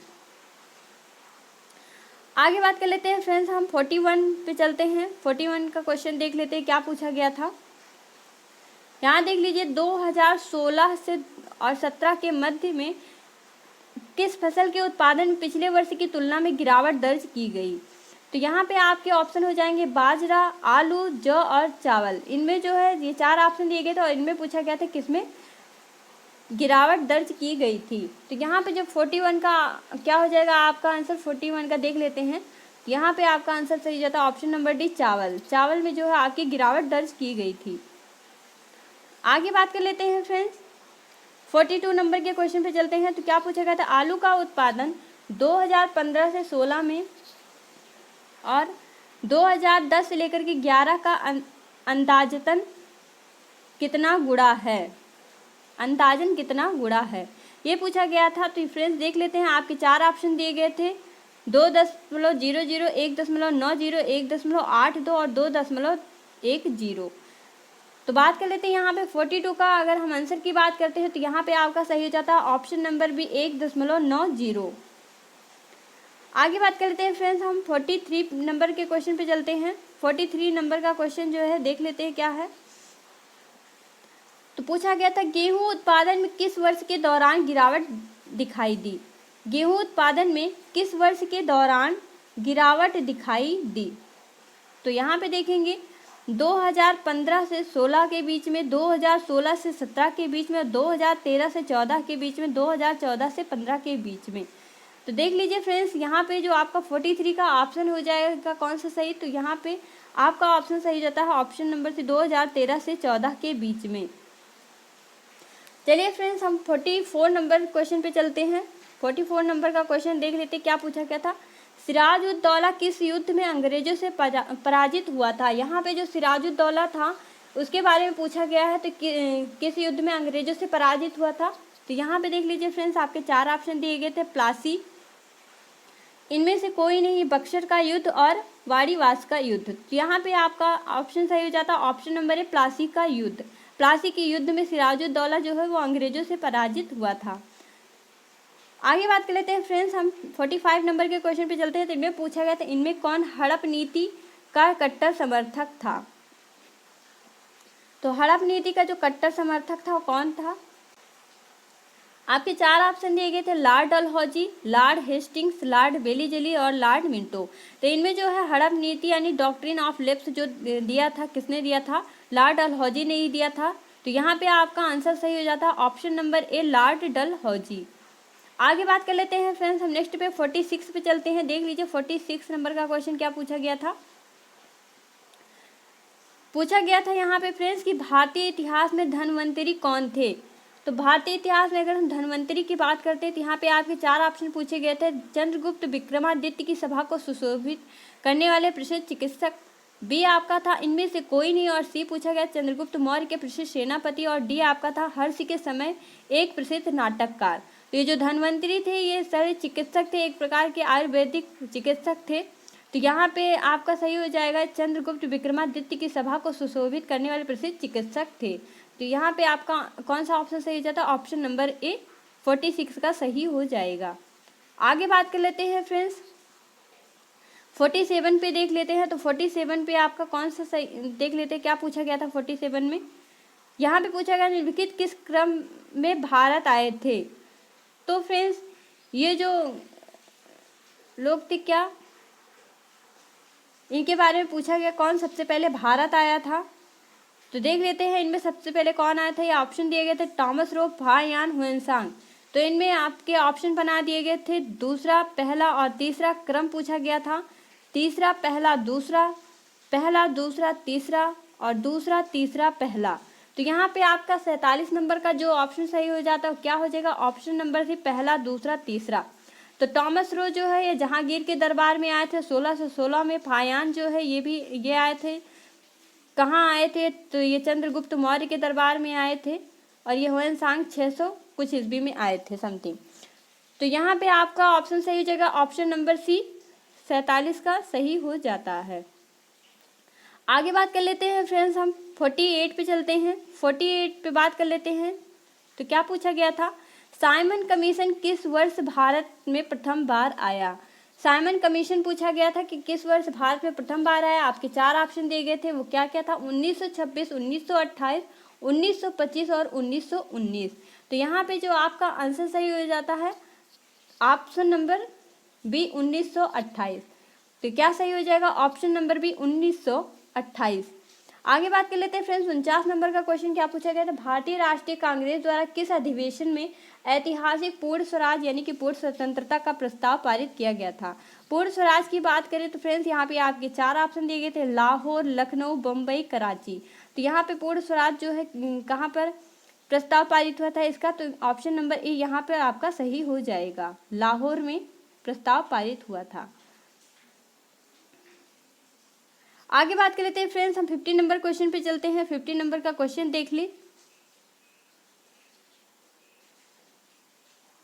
आगे बात कर लेते हैं फ्रेंड्स, हम 41 पे चलते हैं। 41 का क्वेश्चन देख लेते हैं क्या पूछा गया था। यहाँ देख लीजिए, 2016 से और 17 के मध्य में किस फसल के उत्पादन में पिछले वर्ष की तुलना में गिरावट दर्ज की गई। तो यहाँ पे आपके ऑप्शन हो जाएंगे बाजरा, आलू, जौ और चावल। इनमें जो है ये 4 ऑप्शन दिए गए थे और इनमें पूछा गया था किसमें गिरावट दर्ज की गई थी। तो यहाँ पे जो 41 का क्या हो जाएगा आपका आंसर, 41 का देख लेते हैं। यहाँ पे आपका आंसर सही जाता है ऑप्शन नंबर डी, चावल। चावल में जो है आपकी गिरावट दर्ज की गई थी। आगे बात कर लेते हैं फ्रेंड्स, 42 नंबर के क्वेश्चन पे चलते हैं। तो क्या पूछा गया था, आलू का उत्पादन 2015 से 16 में और 2010 से लेकर के 11 का अंदाजतन कितना गुणा है, अंदाजन कितना गुणा है, ये पूछा गया था। तो फ्रेंड्स देख लेते हैं, आपके 4 ऑप्शन दिए गए थे, 2.00, 1.90, 1.82 और 2.10। तो बात कर लेते हैं यहाँ पे 42 का। अगर हम आंसर की बात करते हैं तो यहाँ पे आपका सही हो जाता है ऑप्शन नंबर बी, 1.90। आगे बात कर लेते हैं फ्रेंड्स, हम 43 नंबर के क्वेश्चन पे चलते हैं। 43 नंबर का क्वेश्चन जो है देख लेते हैं क्या है। तो पूछा गया था गेहूं उत्पादन में किस वर्ष के दौरान गिरावट दिखाई दी। गेहूं उत्पादन में किस वर्ष के दौरान गिरावट दिखाई दी। तो यहाँ पे देखेंगे 2015 से 16 के बीच में, 2016 से 17 के बीच में, 2013 से 14 के बीच में, 2014 से 15 के बीच में। तो देख लीजिए फ्रेंड्स, यहाँ पे जो आपका 43 का ऑप्शन हो जाएगा कौन सा सही। तो यहाँ पे आपका ऑप्शन सही जाता है ऑप्शन नंबर से 2013 से 14 के बीच में। चलिए फ्रेंड्स, हम 44 नंबर क्वेश्चन पे चलते हैं। 44 नंबर का क्वेश्चन देख लेते हैं क्या पूछा गया था। सिराजुद्दौला किस युद्ध में अंग्रेजों से पराजित हुआ था। यहाँ पे जो सिराजुद्दौला था उसके बारे में पूछा गया है। तो किस युद्ध में अंग्रेजों से पराजित हुआ था। तो यहाँ पे देख लीजिए फ्रेंड्स, आपके 4 ऑप्शन दिए गए थे, प्लासी, इनमें से कोई नहीं, बक्सर का युद्ध और वाड़ीवास का युद्ध। तो यहाँ पे आपका ऑप्शन सही हो जाता है ऑप्शन नंबर है प्लासी का युद्ध। प्लासी के युद्ध में सिराजुद्दौला जो है वो अंग्रेजों से पराजित हुआ था। आगे बात कर लेते हैं फ्रेंड्स, हम 45 नंबर के क्वेश्चन पे चलते हैं। तो इनमें पूछा गया था इनमें कौन हड़प नीति का कट्टर समर्थक था। तो हड़प नीति का जो कट्टर समर्थक था वो कौन था। आपके 4 ऑप्शन दिए गए थे, lord Dalhousie, lord Hastings, lord Wellesley और लॉर्ड मिंटो। तो इनमें जो है हड़प नीति यानी डॉक्ट्रिन ऑफ लेप्स जो दिया था, किसने दिया था, लॉर्ड डलहौजी ने ही दिया था। तो यहाँ पे आपका आंसर सही हो जाता है ऑप्शन नंबर ए, लॉर्ड डलहौजी। आगे बात कर लेते हैं फ्रेंड्स, हम नेक्स्ट पे 46 पे चलते हैं। देख लीजिए 46 नंबर का क्वेश्चन क्या पूछा गया था। पूछा गया था यहाँ पे फ्रेंड्स कि भारतीय इतिहास में धन्वंतरी कौन थे। तो भारतीय इतिहास में अगर हम धन्वंतरी की बात करते हैं तो यहाँ पे आपके 4 ऑप्शन पूछे गए थे। चंद्रगुप्त विक्रमादित्य की सभा को सुशोभित करने वाले प्रसिद्ध चिकित्सक, बी आपका था इनमें से कोई नहीं, और सी पूछा गया चंद्रगुप्त मौर्य के प्रसिद्ध सेनापति, और डी आपका था हर्ष के समय एक प्रसिद्ध नाटककार। तो ये जो धन्वंतरी थे ये सारे चिकित्सक थे, एक प्रकार के आयुर्वेदिक चिकित्सक थे। तो यहाँ पे आपका सही हो जाएगा चंद्रगुप्त विक्रमादित्य की सभा को सुशोभित करने वाले प्रसिद्ध चिकित्सक थे। तो यहाँ पे आपका कौन सा ऑप्शन सही हो जाता है? ऑप्शन नंबर ए 46 का सही हो जाएगा। आगे बात कर लेते हैं फ्रेंड्स, 47 पे देख लेते हैं। तो 47 पे आपका कौन सा सही देख लेते हैं, क्या पूछा गया था 47 में। यहाँ पे पूछा गया निम्नलिखित किस क्रम में भारत आए थे। तो फ्रेंड्स ये जो लोग थे क्या, इनके बारे में पूछा गया कौन सबसे पहले भारत आया था। तो देख लेते हैं इनमें सबसे पहले कौन आया था। ये ऑप्शन दिए गए थे टॉमस रो, फा यान हुएनसांग। तो इनमें आपके ऑप्शन बना दिए गए थे दूसरा, पहला और तीसरा क्रम पूछा गया था। तीसरा, पहला, दूसरा, पहला, दूसरा, तीसरा और दूसरा, तीसरा, पहला। तो यहाँ पे आपका 47 नंबर का जो ऑप्शन सही हो जाता है क्या हो जाएगा? ऑप्शन नंबर थी पहला, दूसरा, तीसरा। तो टॉमस रो जो है ये जहांगीर के दरबार में आए थे 1616 में। फायान जो है ये आए थे, कहाँ आए थे? तो ये चंद्रगुप्त मौर्य के दरबार में आए थे। और ये हुएनसांग 600 कुछ ईस्वी में आए थे समथिंग। तो यहाँ पे आपका ऑप्शन सही हो जाएगा ऑप्शन नंबर सी 47 का सही हो जाता है। आगे बात कर लेते हैं फ्रेंड्स, हम 48 पे चलते हैं। 48 पे बात कर लेते हैं। तो क्या पूछा गया था? साइमन कमीशन किस वर्ष भारत में प्रथम बार आया? साइमन कमीशन पूछा गया था कि किस वर्ष भारत में प्रथम बार आया। आपके 4 ऑप्शन दिए गए थे, वो क्या क्या था? 1926, 1928, 1925 और 1919। तो यहाँ पे जो आपका आंसर सही हो जाता है ऑप्शन नंबर बी 1928। तो क्या सही हो जाएगा? Option number B 1928। आगे बात कर लेते हैं फ्रेंड्स, 49 नंबर का क्वेश्चन क्या पूछा गया था? भारतीय राष्ट्रीय कांग्रेस द्वारा किस अधिवेशन में ऐतिहासिक पूर्ण स्वराज यानी कि पूर्ण स्वतंत्रता का प्रस्ताव पारित किया गया था? पूर्ण स्वराज की बात करें तो फ्रेंड्स यहाँ पे आपके 4 ऑप्शन दिए गए थे, लाहौर, लखनऊ, बम्बई, कराची। तो यहाँ पे पूर्ण स्वराज जो है कहाँ पर प्रस्ताव पारित हुआ था इसका? तो ऑप्शन नंबर ए यहाँ पर आपका सही हो जाएगा, लाहौर में प्रस्ताव पारित हुआ था। आगे बात कर लेते हैं फ्रेंड्स, हम 50 नंबर क्वेश्चन पे चलते हैं। 50 नंबर का क्वेश्चन देख ली।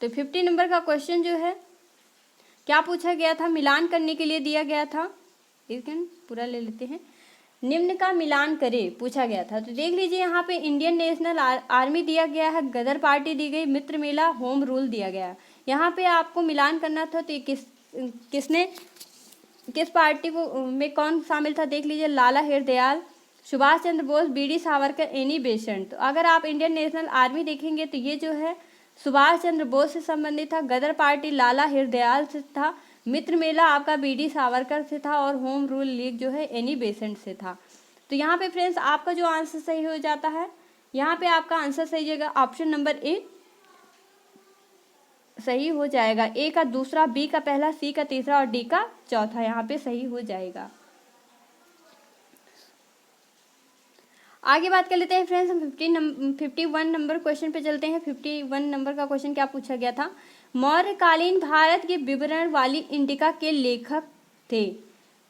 तो 50 नंबर का क्वेश्चन जो है क्या पूछा गया था? मिलान करने के लिए दिया गया था। इसके पूरा ले लेते हैं। निम्न का मिलान करे पूछा गया था। तो देख लीजिए यहाँ पे इंडियन नेशनल आर्मी दिया गया है, गदर पार्टी दी गई, मित्र मेला, होम रूल दिया गया। यहाँ पे आपको मिलान करना था। तो किसने किस पार्टी को में कौन शामिल था? देख लीजिए, लाला हरदयाल, सुभाष चंद्र बोस, बीडी सावरकर, एनी बेसेंट। तो अगर आप इंडियन नेशनल आर्मी देखेंगे तो ये जो है सुभाष चंद्र बोस से संबंधित था, गदर पार्टी लाला हरदयाल से था, मित्र मेला आपका बीडी सावरकर से था और होम रूल लीग जो है एनी बेसेंट से था। तो यहाँ पे फ्रेंड्स आपका जो आंसर सही हो जाता है, यहाँ पे आपका आंसर सही होगा ऑप्शन नंबर ए सही हो जाएगा। ए का दूसरा, बी का पहला, सी का तीसरा और डी का चौथा यहाँ पे सही हो जाएगा। आगे बात कर लेते हैं फ्रेंड्स, हम 51 नंबर क्वेश्चन पे चलते हैं। 51 नंबर का क्वेश्चन क्या पूछा गया था? मौर्यकालीन भारत के विवरण वाली इंडिका के लेखक थे।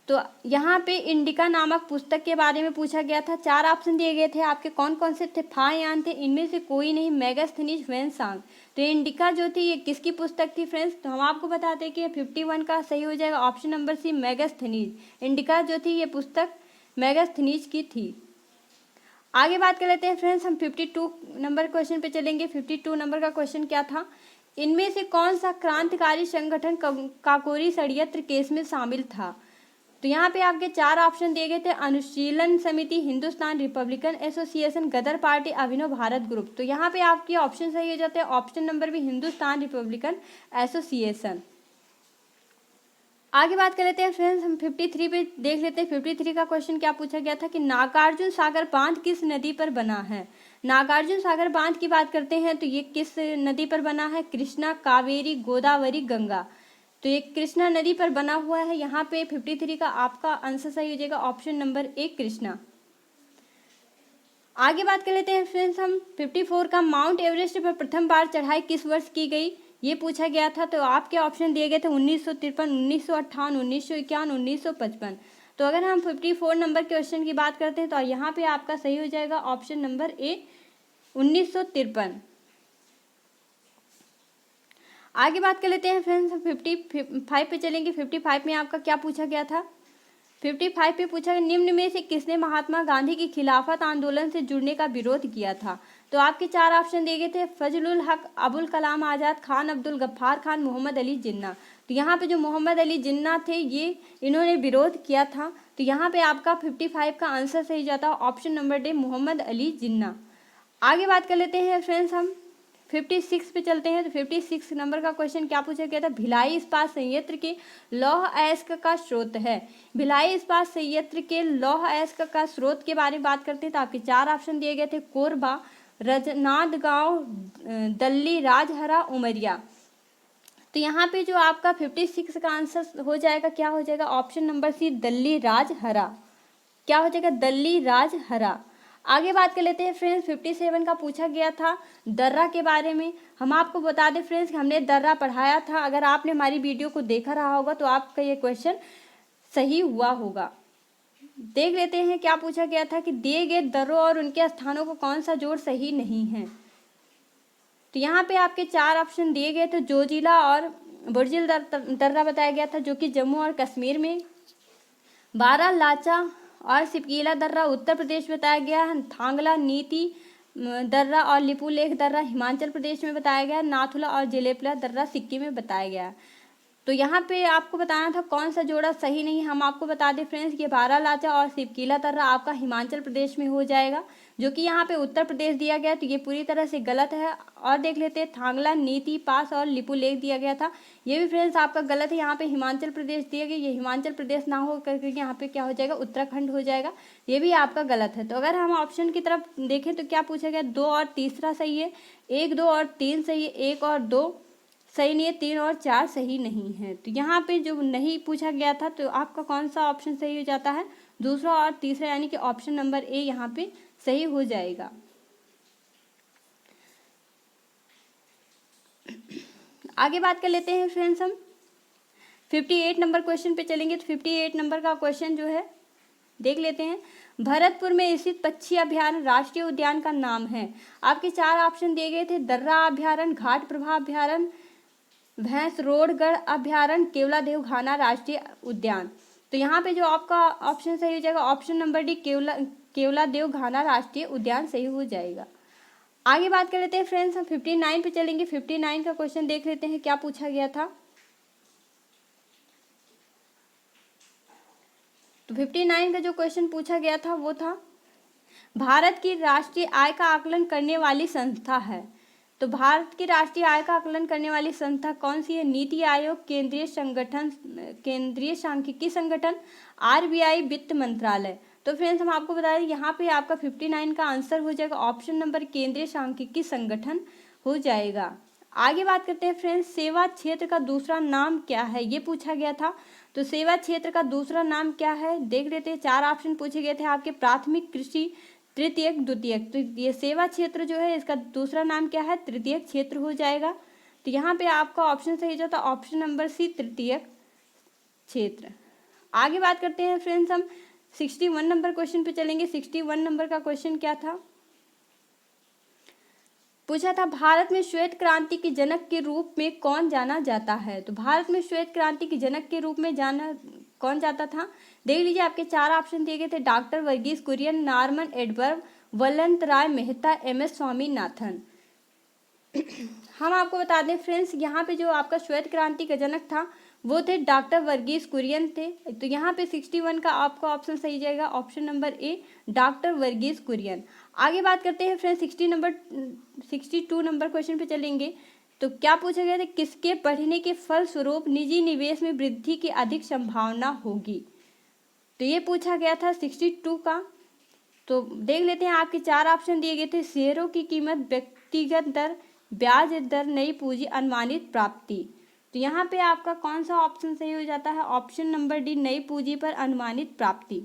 तो यहाँ पे इंडिका नामक पुस्तक के बारे में पूछा गया था। 4 ऑप्शन दिए गए थे आपके, कौन कौन से थे? फायान थे, इनमें से कोई नहीं, मेगास्थनीज, हुएनसांग। तो इंडिका जो थी ये किसकी पुस्तक थी फ्रेंड्स? तो हम आपको बताते हैं कि 51 का सही हो जाएगा option number C, Megasthenes. Indica जो थी ये पुस्तक मेगास्थनीज की थी। आगे बात कर लेते हैं फ्रेंड्स, हम 52 नंबर क्वेश्चन पे चलेंगे। 52 नंबर का क्वेश्चन क्या था? इनमें से कौन सा क्रांतिकारी संगठन काकोरी षड्यंत्र केस में शामिल था? तो यहाँ पे आपके 4 ऑप्शन दिए गए थे, अनुशीलन समिति, हिंदुस्तान रिपब्लिकन एसोसिएशन, गदर पार्टी, अभिनव भारत ग्रुप। तो यहाँ पे आपके ऑप्शन सही हो जाते हैं ऑप्शन नंबर भी, हिंदुस्तान रिपब्लिकन एसोसिएशन। आगे बात कर लेते हैं फ्रेंड्स, हम 53 पे देख लेते हैं। 53 का क्वेश्चन क्या पूछा गया था कि नागार्जुन सागर बांध किस नदी पर बना है? नागार्जुन सागर बांध की बात करते हैं तो ये किस नदी पर बना है? कृष्णा, कावेरी, गोदावरी, गंगा। तो ये कृष्णा नदी पर बना हुआ है। यहाँ पे 53 का आपका आंसर सही हो जाएगा ऑप्शन नंबर ए, कृष्णा। आगे बात कर लेते हैं फ्रेंड्स, हम 54 का माउंट एवरेस्ट पर प्रथम बार चढ़ाई किस वर्ष की गई ये पूछा गया था। तो आपके ऑप्शन दिए गए थे 1953, 1958, 1951, 1955। तो अगर हम 54 नंबर क्वेश्चन की बात करते हैं तो यहाँ पे आपका सही हो जाएगा ऑप्शन नंबर ए, 1953। आगे बात कर लेते हैं फ्रेंड्स, 55 पे चलेंगे। 55 में आपका क्या पूछा गया था? 55 पे पूछा गया, निम्न में से किसने महात्मा गांधी की खिलाफत आंदोलन से जुड़ने का विरोध किया था? तो आपके चार ऑप्शन दिए गए थे, फजलुल हक, अबुल कलाम आज़ाद, खान अब्दुल गफ्फार खान, मोहम्मद अली जिन्ना। तो यहाँ पे जो मोहम्मद अली जिन्ना थे ये इन्होंने विरोध किया था। तो यहाँ पे आपका 55 का आंसर सही जाता है option number D, Mohammad Ali Jinnah. आगे बात कर लेते हैं फ्रेंड्स, हम 56 पे चलते हैं। तो 56 नंबर का क्वेश्चन क्या पूछा गया था? भिलाई इस्पात संयंत्र के लौह अयस्क का स्रोत है। भिलाई इस्पात संयंत्र के लौह अयस्क का स्रोत के बारे में बात करते हैं तो आपके चार ऑप्शन दिए गए थे, कोरबा, राजनांदगांव, दल्ली, राजहरा, उमरिया। तो यहाँ पे जो आपका 56 का आंसर हो जाएगा, क्या हो जाएगा? Option number C, Dalli Rajhara. क्या हो जाएगा? दल्ली राजहरा। आगे बात कर लेते हैं फ्रेंड्स, 57 का पूछा गया था दर्रा के बारे में। हम आपको बता दें फ्रेंड्स कि हमने दर्रा पढ़ाया था। अगर आपने हमारी वीडियो को देखा रहा होगा तो आपका ये क्वेश्चन सही हुआ होगा। देख लेते हैं क्या पूछा गया था कि दिए गए दर्रों और उनके स्थानों को कौन सा जोड़ सही नहीं है। तो यहाँ पे आपके चार ऑप्शन दिए गए थे, जोजिला और बुर्जिल दर्रा बताया गया था जो कि जम्मू और कश्मीर में, बारा लाचा और सिपकीला दर्रा उत्तर प्रदेश बताया गया है, थांगला नीति दर्रा और लिपुलेख दर्रा हिमाचल प्रदेश में बताया गया है, नाथुला और जिलेपला दर्रा सिक्किम में बताया गया है। तो यहाँ पे आपको बताना था कौन सा जोड़ा सही नहीं है। हम आपको बता दें फ्रेंड्स कि बारा लाचा और सिपकीला दर्रा आपका हिमाचल प्रदेश में हो जाएगा, जो कि यहाँ पे उत्तर प्रदेश दिया गया, तो ये पूरी तरह से गलत है। और देख लेते हैं, थांगला नीति पास और लिपुलेख दिया गया था, ये भी फ्रेंड्स आपका गलत है। यहाँ पे हिमाचल प्रदेश दिया गया, ये हिमाचल प्रदेश ना हो करके यहाँ पे क्या हो जाएगा? उत्तराखंड हो जाएगा, ये भी आपका गलत है। तो अगर हम ऑप्शन की तरफ देखें तो क्या पूछा गया? 2 और तीसरा सही है, 1, 2 और 3 सही है, 1 और 2 सही नहीं है, 3 और 4 सही नहीं है। तो यहाँ पे जो नहीं पूछा गया था तो आपका कौन सा ऑप्शन सही हो जाता है? दूसरा और तीसरा, यानी कि ऑप्शन नंबर ए यहाँ पे सही हो जाएगा। आगे बात कर लेते हैं फ्रेंड्स, हम 58 नंबर क्वेश्चन पे चलेंगे। तो 58 नंबर का क्वेश्चन जो है देख लेते हैं, भरतपुर में स्थित पक्षी अभ्यारण्य राष्ट्रीय उद्यान का नाम है। आपके चार ऑप्शन दिए गए थे, दर्रा अभ्यारण्य, घाट प्रभा अभ्यारण्य, भैंसरोडगढ़ अभ्यारण्य, केवलादेव घाना राष्ट्रीय उद्यान। तो यहाँ पे जो आपका ऑप्शन सही हो जाएगा ऑप्शन नंबर डी, केवलादेव घाना राष्ट्रीय उद्यान सही हो जाएगा। आगे बात कर लेते हैं फ्रेंड्स, हम 59 पे चलेंगे। 59 का क्वेश्चन देख लेते हैं क्या पूछा गया था। तो 59 का जो क्वेश्चन पूछा गया था वो था, भारत की राष्ट्रीय आय का आकलन करने वाली संस्था है। तो भारत की राष्ट्रीय आय का आकलन करने वाली संस्था कौन सी है? नीति आयोग, केंद्रीय सांख्यिकी संगठन, आरबीआई, वित्त मंत्रालय। तो फ्रेंड्स हम आपको बता दें यहाँ पे आपका 59 का आंसर हो जाएगा ऑप्शन नंबर केंद्रीय सांख्यिकी संगठन हो जाएगा। आगे बात करते हैं फ्रेंड्स, सेवा क्षेत्र का दूसरा नाम क्या है, ये पूछा गया था। तो सेवा क्षेत्र का दूसरा नाम क्या है देख लेते हैं। चार ऑप्शन पूछे गए थे आपके, प्राथमिक कृषि, तृतीयक, द्वितीयक। तो ये सेवा क्षेत्र जो है इसका दूसरा नाम क्या है? तृतीयक क्षेत्र हो जाएगा। तो यहाँ पे आपका ऑप्शन सही जाता है ऑप्शन नंबर सी, तृतीयक क्षेत्र। आगे बात करते हैं फ्रेंड्स, हम 61 नंबर क्वेश्चन पे चलेंगे। 61 नंबर का क्वेश्चन क्या था? पूछा था, भारत में श्वेत क्रांति के जनक के रूप में कौन जाना जाता है। तो भारत में श्वेत क्रांति के जनक के रूप में जाना कौन जाता था? देख लीजिए, आपके चार ऑप्शन दिए गए थे, doctor Verghese Kurien, Norman Edward, Balwant Rai Mehta, MS Swaminathan. हम आपको बता दें फ्रेंड्स, यहाँ पे जो आपका श्वेत क्रांति का जनक था वो थे डॉक्टर वर्गीस कुरियन थे। तो यहाँ पे 61 का आपका ऑप्शन सही जाएगा option number A, doctor Verghese Kurien. आगे बात करते हैं फ्रेंड्स, 62 नंबर क्वेश्चन पे चलेंगे। तो क्या पूछा गया था, किसके पढ़ने के फलस्वरूप निजी निवेश में वृद्धि की अधिक संभावना होगी। तो ये पूछा गया था 62 का। तो देख लेते हैं, आपके चार ऑप्शन दिए गए थे, शेयरों की कीमत, व्यक्तिगत दर, ब्याज दर, नई पूंजी, अनुमानित प्राप्ति। तो यहाँ पे आपका कौन सा ऑप्शन सही हो जाता है? ऑप्शन नंबर डी, नई पूंजी पर अनुमानित प्राप्ति।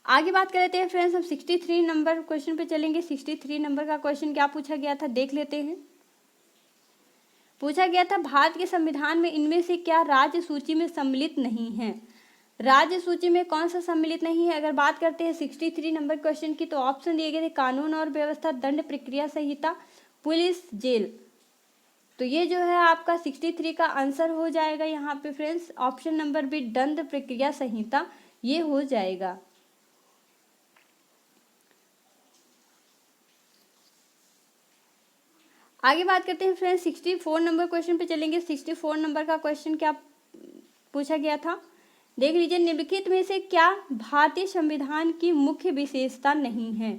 आगे बात कर लेते हैं फ्रेंड्स, हम 63 नंबर क्वेश्चन पे चलेंगे। 63 नंबर का क्वेश्चन क्या पूछा गया था देख लेते हैं। पूछा गया था, भारत के संविधान में इनमें से क्या राज्य सूची में सम्मिलित नहीं है। राज्य सूची में कौन सा सम्मिलित नहीं है? अगर बात करते हैं 63 नंबर क्वेश्चन की, तो ऑप्शन दिए गए थे, कानून और व्यवस्था, दंड प्रक्रिया संहिता, पुलिस, जेल। तो ये जो है आपका 63 का आंसर हो जाएगा यहाँ पे फ्रेंड्स। ऑप्शन नंबर बी दंड प्रक्रिया संहिता ये हो जाएगा। आगे बात करते हैं फ्रेंड्स 64 नंबर क्वेश्चन पे चलेंगे। 64 नंबर का क्वेश्चन क्या पूछा गया था, देख लीजिए। निम्नलिखित में से क्या भारतीय संविधान की मुख्य विशेषता नहीं है।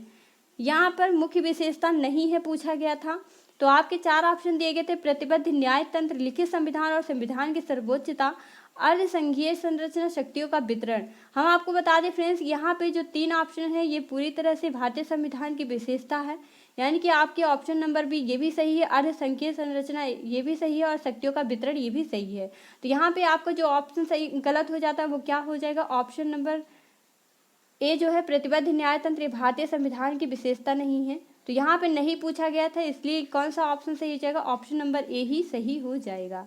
यहाँ पर मुख्य विशेषता नहीं है पूछा गया था। तो आपके चार ऑप्शन दिए गए थे, प्रतिबद्ध न्याय तंत्र, लिखित संविधान और संविधान की सर्वोच्चता, अर्ध संघीय संरचना, शक्तियों का वितरण। हम आपको बता दें फ्रेंड्स, यहाँ पे जो तीन ऑप्शन है ये पूरी तरह से भारतीय संविधान की विशेषता है, यानी कि आपके ऑप्शन नंबर बी ये भी सही है, अर्ध संघीय संरचना ये भी सही है और शक्तियों का वितरण ये भी सही है। तो यहाँ पे आपका जो ऑप्शन सही गलत हो जाता है वो क्या हो जाएगा, ऑप्शन नंबर ए जो है प्रतिबद्ध न्याय तंत्र भारतीय संविधान की विशेषता नहीं है। तो यहाँ पे नहीं पूछा गया था, इसलिए कौन सा ऑप्शन सही हो जाएगा, ऑप्शन नंबर ए ही सही हो जाएगा।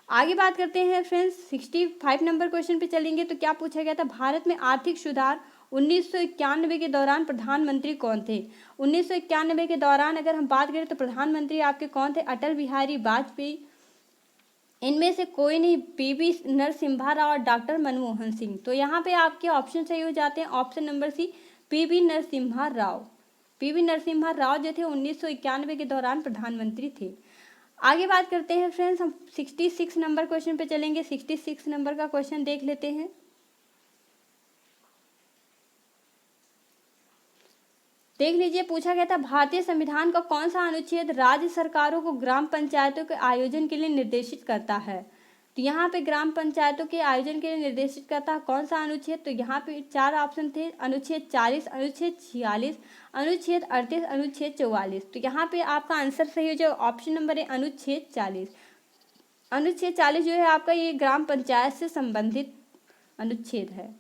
आगे बात करते हैं फ्रेंड्स 65 नंबर क्वेश्चन पे चलेंगे। तो क्या पूछा गया था, भारत में आर्थिक सुधार 1991 के दौरान प्रधानमंत्री कौन थे। 1991 के दौरान अगर हम बात करें तो प्रधानमंत्री आपके कौन थे, अटल बिहारी वाजपेयी, इनमें से कोई नहीं, पीवी नरसिम्हा राव और डॉक्टर मनमोहन सिंह। तो यहाँ पे आपके ऑप्शन सही हो जाते हैं, option number C PV Narasimha Rao. PV Narasimha Rao जो थे 1991 के दौरान प्रधानमंत्री थे। आगे बात करते हैं फ्रेंड्स, हम 66 नंबर क्वेश्चन पे चलेंगे। 66 नंबर का क्वेश्चन देख लेते हैं। देख लीजिए, पूछा गया था भारतीय संविधान का कौन सा अनुच्छेद राज्य सरकारों को ग्राम पंचायतों के आयोजन के लिए निर्देशित करता है। तो यहाँ पे ग्राम पंचायतों के आयोजन के लिए निर्देशित करता है कौन सा अनुच्छेद, तो यहाँ पे चार ऑप्शन थे, अनुच्छेद 40, अनुच्छेद 46, अनुच्छेद 38, अनुच्छेद 44। तो यहाँ पे आपका आंसर सही हो जाए, ऑप्शन नंबर है अनुच्छेद 40। अनुच्छेद 40 जो है आपका ये ग्राम पंचायत से संबंधित अनुच्छेद है।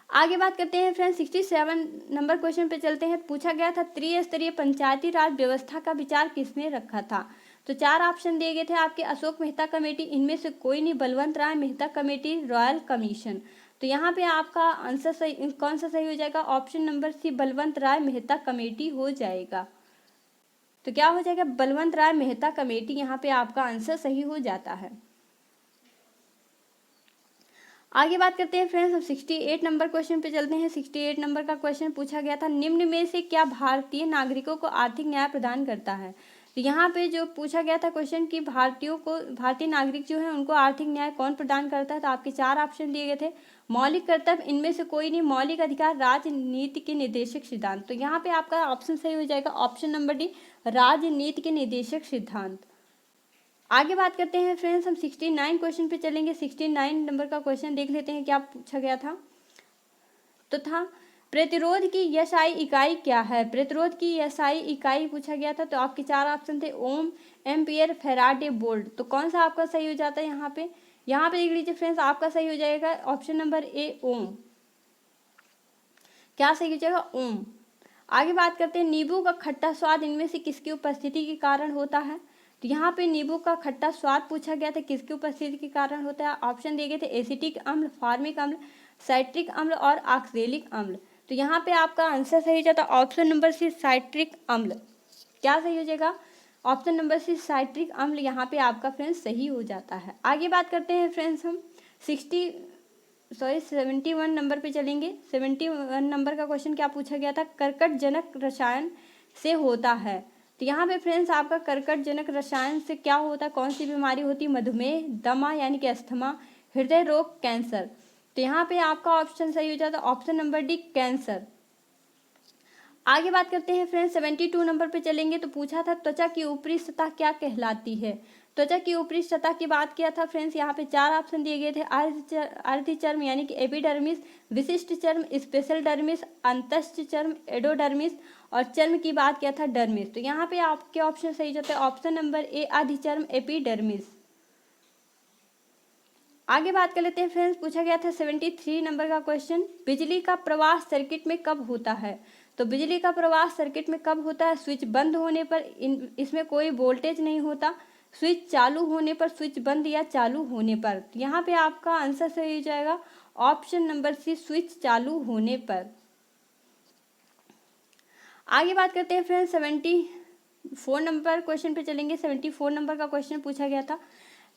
आगे बात करते हैं फ्रेंड्स 67 नंबर क्वेश्चन पे चलते हैं। पूछा गया था त्रिस्तरीय पंचायती राज व्यवस्था का विचार किसने रखा था। तो चार ऑप्शन दिए गए थे आपके, अशोक मेहता कमेटी, इनमें से कोई नहीं, बलवंत राय मेहता कमेटी, रॉयल कमीशन। तो यहाँ पे आपका आंसर सही कौन सा सही हो जाएगा, ऑप्शन नंबर सी बलवंत राय मेहता कमेटी हो जाएगा। तो क्या हो जाएगा, बलवंत राय मेहता कमेटी, यहाँ पे आपका आंसर सही हो जाता है। आगे बात करते हैं फ्रेंड्स, हम 68 नंबर क्वेश्चन पे चलते हैं। 68 नंबर का क्वेश्चन पूछा गया था, निम्न में से क्या भारतीय नागरिकों को आर्थिक न्याय प्रदान करता है। तो यहाँ पे जो पूछा गया था क्वेश्चन कि भारतीय नागरिक जो है उनको आर्थिक न्याय कौन प्रदान करता है। तो आपके चार ऑप्शन दिए गए थे, मौलिक कर्तव्य, इनमें से कोई नहीं, मौलिक अधिकार, राजनीति के निर्देशक सिद्धांत। तो यहाँ पे आपका ऑप्शन सही हो जाएगा, ऑप्शन नंबर डी राजनीति के निर्देशक सिद्धांत। आगे बात करते हैं फ्रेंड्स, हम 69 क्वेश्चन पे चलेंगे। 69 नंबर का क्वेश्चन देख लेते हैं क्या पूछा गया था। तो था प्रतिरोध की एसआई इकाई क्या है। प्रतिरोध की एसआई इकाई पूछा गया था। तो आपके चार ऑप्शन थे, ओम, एम्पियर, फैराडे, वोल्ट। तो कौन सा आपका सही हो जाता है यहाँ पे देख लीजिए फ्रेंड्स, आपका सही हो जाएगा ऑप्शन नंबर ए ओम। क्या सही हो जाएगा, ओम। आगे बात करते हैं, नींबू का खट्टा स्वाद इनमें से किसकी उपस्थिति के कारण होता है। तो यहाँ पे नींबू का खट्टा स्वाद पूछा गया था, किसकी उपस्थिति के कारण होता है। ऑप्शन दिए गए थे, एसिटिक अम्ल, फार्मिक अम्ल, साइट्रिक अम्ल और ऑक्सैलिक अम्ल। तो यहाँ पे आपका आंसर सही हो जाता है ऑप्शन नंबर सी साइट्रिक अम्ल। क्या सही हो जाएगा, ऑप्शन नंबर सी साइट्रिक अम्ल, यहाँ पे आपका फ्रेंड्स सही हो जाता है। आगे बात करते हैं फ्रेंड्स, हम 71 नंबर पे चलेंगे। 71 नंबर का क्वेश्चन क्या पूछा गया था, कर्कटजनक रसायन से होता है। तो यहाँ पे फ्रेंड्स आपका कर्कटजनक रसायन से क्या होता है, कौन सी बीमारी होती है, मधुमेह, दमा यानी कि अस्थमा, हृदय रोग, कैंसर। तो यहाँ पे आपका ऑप्शन सही हो जाता है ऑप्शन नंबर डी कैंसर। आगे बात करते हैं फ्रेंड्स 72 नंबर पे चलेंगे। तो पूछा था त्वचा की ऊपरी सतह क्या कहलाती है। त्वचा की ऊपरी सतह की बात किया था फ्रेंड्स, यहाँ पे चार ऑप्शन दिए गए थे, अर्ध चर्म यानी कि एपिडर्मिस, विशिष्ट चर्म, स्पेशल डर्मिस, अंतस्थ चर्म, एडोडर्मिस और चर्म की बात किया था डर्मिस। तो यहाँ पे आपके ऑप्शन सही जाते हैं ऑप्शन नंबर ए अधिचर्म एपिडर्मिस। आगे बात कर लेते हैं फ्रेंड्स, पूछा गया था 73 नंबर का क्वेश्चन, बिजली का प्रवाह सर्किट में कब होता है। तो बिजली का प्रवाह सर्किट में कब होता है, स्विच बंद होने पर, इसमें कोई वोल्टेज नहीं होता, स्विच चालू होने पर, स्विच बंद या चालू होने पर। तो यहाँ पे आपका आंसर सही हो जाएगा ऑप्शन नंबर सी स्विच चालू होने पर। आगे बात करते हैं फ्रेंड्स 4 नंबर क्वेश्चन पे चलेंगे। 74 नंबर का क्वेश्चन पूछा गया था,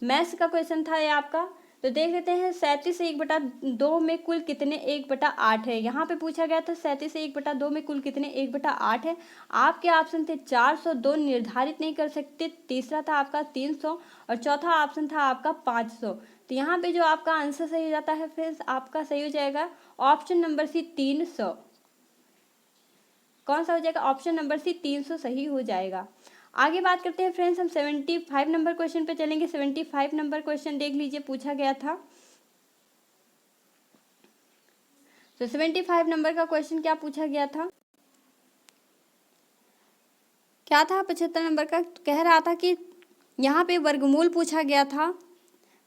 मैथ्स का क्वेश्चन था ये आपका। तो देख लेते हैं 37 से 1/2 में कुल कितने 1/8 है। यहाँ पे पूछा गया था 37 से 1/2 में कुल कितने 1/8 है। आपके ऑप्शन थे 402 निर्धारित नहीं कर सकते, तीसरा था आपका 300 और चौथा ऑप्शन था आपका 500। तो यहाँ पे जो आपका आंसर सही हो जाता है फ्रेंड्स, आपका सही हो जाएगा ऑप्शन नंबर सी 300। कौन सा हो जाएगा? ऑप्शन नंबर सी 300 सही हो जाएगा। आगे बात करते हैं फ्रेंड्स, हम 75 नंबर क्वेश्चन पे चलेंगे। 75 नंबर क्वेश्चन देख लीजिए, पूछा गया था। तो 75 नंबर का क्वेश्चन क्या पूछा गया था, क्या था? 75 नंबर का कह रहा था कि यहाँ पे वर्गमूल पूछा गया था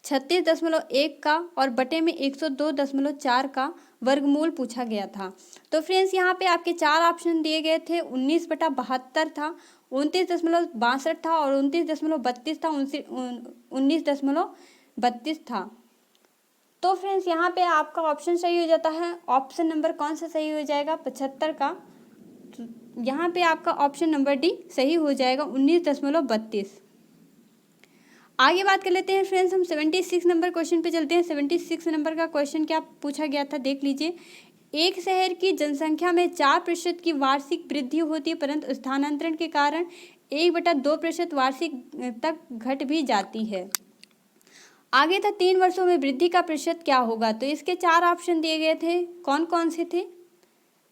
36.1 का और बटे में 102.4 का वर्गमूल पूछा गया था। तो फ्रेंड्स यहाँ पे आपके 4 ऑप्शन दिए गए थे। 19/72 था, 29.62 था और 29.32 था, 19.32 था। तो फ्रेंड्स यहाँ पे आपका ऑप्शन सही हो जाता है। ऑप्शन नंबर कौन सा सही हो जाएगा? 75 का। तो यहाँ पे आपका ऑप्शन नंबर डी सही हो जाएगा, 19.32। आगे बात कर लेते हैं फ्रेंड्स, हम 76 नंबर क्वेश्चन पे चलते हैं। 76 नंबर का क्वेश्चन क्या पूछा गया था, देख लीजिए। एक शहर की जनसंख्या में 4% की वार्षिक वृद्धि होती है, परंतु स्थानांतरण के कारण 1/2% वार्षिक तक घट भी जाती है। आगे था 3 वर्षों में वृद्धि का प्रतिशत क्या होगा। तो इसके 4 ऑप्शन दिए गए थे, कौन कौन से थे?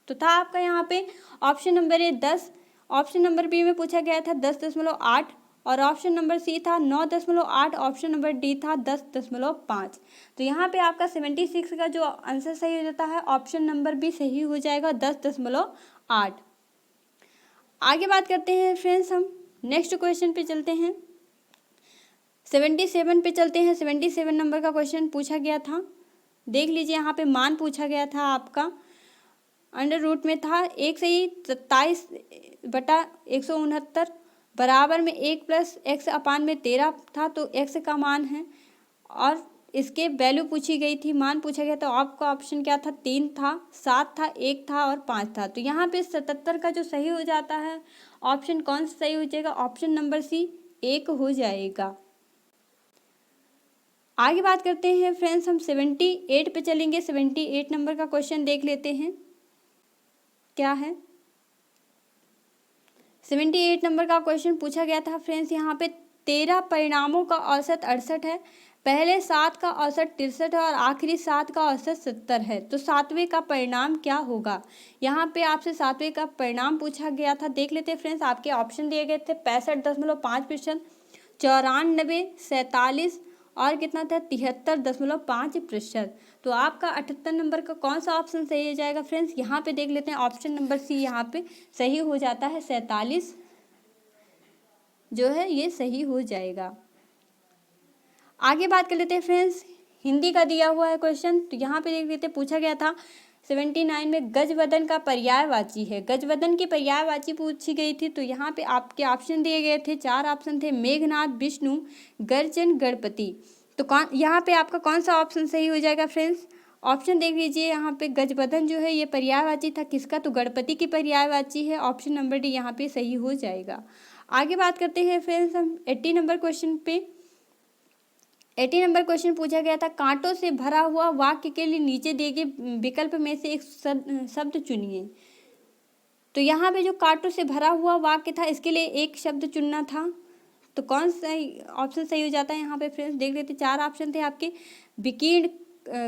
तो था आपका यहाँ पे option number A 10, option number B में पूछा गया था 10.8 और ऑप्शन नंबर सी था 9.8, ऑप्शन नंबर डी था 10.5। तो यहाँ पे आपका 76 का जो आंसर सही हो जाता है, ऑप्शन नंबर बी सही हो जाएगा, 10.8। आगे बात करते हैं फ्रेंड्स, हम नेक्स्ट क्वेश्चन पे चलते हैं। 77 पे चलते हैं। 77 नंबर का क्वेश्चन पूछा गया था, देख लीजिए। यहाँ पे मान पूछा गया था आपका, अंडर रूट में था 1/27/169 बराबर में 1 + x/13 था। तो x का मान है और इसके वैल्यू पूछी गई थी, मान पूछा गया। तो आपका ऑप्शन क्या था? 3 था, 7 था, 1 था और 5 था। तो यहाँ पे 77 का जो सही हो जाता है, ऑप्शन कौन सा सही हो जाएगा? ऑप्शन नंबर सी 1 हो जाएगा। आगे बात करते हैं फ्रेंड्स, हम 78 पे चलेंगे। 78 नंबर का क्वेश्चन देख लेते हैं क्या है। 78 नंबर का क्वेश्चन पूछा गया था फ्रेंड्स, यहाँ पे 13 परिणामों का औसत 68 है, पहले 7 का औसत 63 है और आखिरी 7 का औसत 70 है। तो 7वें का परिणाम क्या होगा? यहाँ पे आपसे 7वें का परिणाम पूछा गया था, देख लेते हैं फ्रेंड्स। आपके ऑप्शन दिए गए थे 65.5%, 94, 47 और कितना था? 73.5%। तो आपका 78 नंबर का कौन सा ऑप्शन सही हो जाएगा फ्रेंड्स? यहाँ पे देख लेते हैं, ऑप्शन नंबर सी यहाँ पे सही हो जाता है, 47 जो है ये सही हो जाएगा। आगे बात कर लेते हैं फ्रेंड्स, हिंदी का दिया हुआ है क्वेश्चन। तो यहाँ पे देख लेते हैं, पूछा गया था 79 में गजवदन का पर्यायवाची है। गजवदन की पर्यायवाची पूछी गई थी। तो यहाँ पे आपके ऑप्शन दिए गए थे, 4 ऑप्शन थे, मेघनाथ, विष्णु, गर्जन, गणपति। तो कौन यहाँ पे आपका कौन सा ऑप्शन सही हो जाएगा फ्रेंड्स? ऑप्शन देख लीजिए, यहाँ पे गजवदन जो है ये पर्यायवाची था किसका? तो गणपति की पर्यायवाची है। ऑप्शन नंबर डी यहाँ पे सही हो जाएगा। आगे बात करते हैं फ्रेंड्स, हम 80 नंबर क्वेश्चन पे। 80 नंबर क्वेश्चन पूछा गया था, कांटों से भरा हुआ वाक्य के लिए नीचे दिए गए विकल्प में से एक शब्द चुनिए। तो यहाँ पे जो कांटों से भरा हुआ वाक्य था, इसके लिए एक शब्द चुनना था। तो कौन सा ऑप्शन सही हो जाता है यहाँ पे फ्रेंड्स? देख लेते, 4 ऑप्शन थे आपके, विकीर्ण,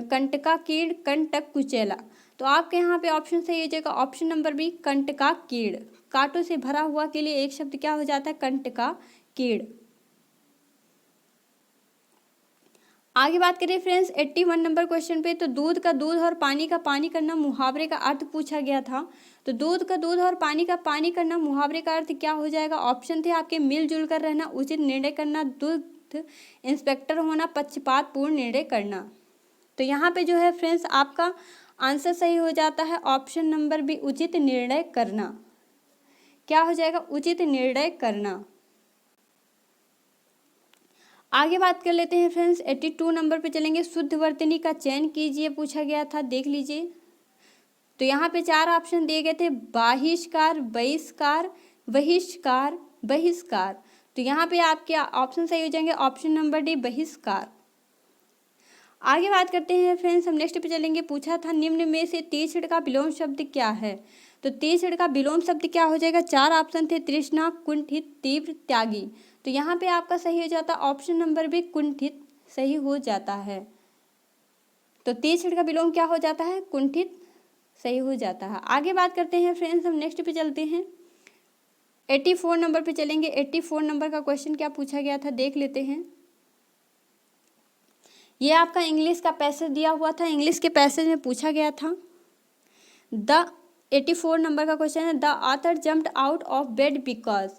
कंटकाकीर्ण, कंटक, कुचेला। तो आपके यहाँ पे ऑप्शन सही हो जाएगा, ऑप्शन नंबर बी, कंटकाकीर्ण। कांटों से भरा हुआ के लिए एक शब्द क्या हो जाता है? कंटकाकीर्ण। आगे बात करें फ्रेंड्स 81 नंबर क्वेश्चन पे। तो दूध का दूध और पानी का पानी करना मुहावरे का अर्थ पूछा गया था। तो दूध का दूध और पानी का पानी करना मुहावरे का अर्थ क्या हो जाएगा? ऑप्शन थे आपके, मिलजुल कर रहना, उचित निर्णय करना, दूध इंस्पेक्टर होना, पक्षपातपूर्ण निर्णय करना। तो यहाँ पे जो है फ्रेंड्स आपका आंसर सही हो जाता है, ऑप्शन नंबर बी, उचित निर्णय करना। क्या हो जाएगा? उचित निर्णय करना। आगे बात कर लेते हैं फ्रेंड्स, 82 नंबर पे चलेंगे। शुद्ध वर्तनी का चयन कीजिए पूछा गया था, देख लीजिए। तो यहाँ पे 4 ऑप्शन दिए गए थे, बाहिष्कार, बहिष्कार, बहिष्कार, बहिष्कार। तो यहाँ पे आपके ऑप्शन सही हो जाएंगे ऑप्शन नंबर डी बहिष्कार। आगे बात करते हैं फ्रेंड्स, हम नेक्स्ट पे चलेंगे। पूछा था निम्न में से तीसरे का विलोम शब्द क्या है। तो तीसरे का विलोम शब्द क्या हो जाएगा, चार ऑप्शन थे, तृष्णा, कुंठित, तीव्र, त्यागी। तो यहाँ पे आपका सही हो जाता ऑप्शन नंबर बी कुंठित सही हो जाता है। तो तीसरे का विलोम क्या हो जाता है, कुंठित सही हो जाता है। आगे बात करते हैं फ्रेंड्स, हम नेक्स्ट पे चलते हैं। 84 नंबर पे चलेंगे। 84 नंबर का क्वेश्चन क्या पूछा गया था देख लेते हैं। ये आपका इंग्लिश का पैसेज दिया हुआ था। इंग्लिश के पैसेज में पूछा गया था द 84 नंबर का क्वेश्चन है the author jumped out of bed because.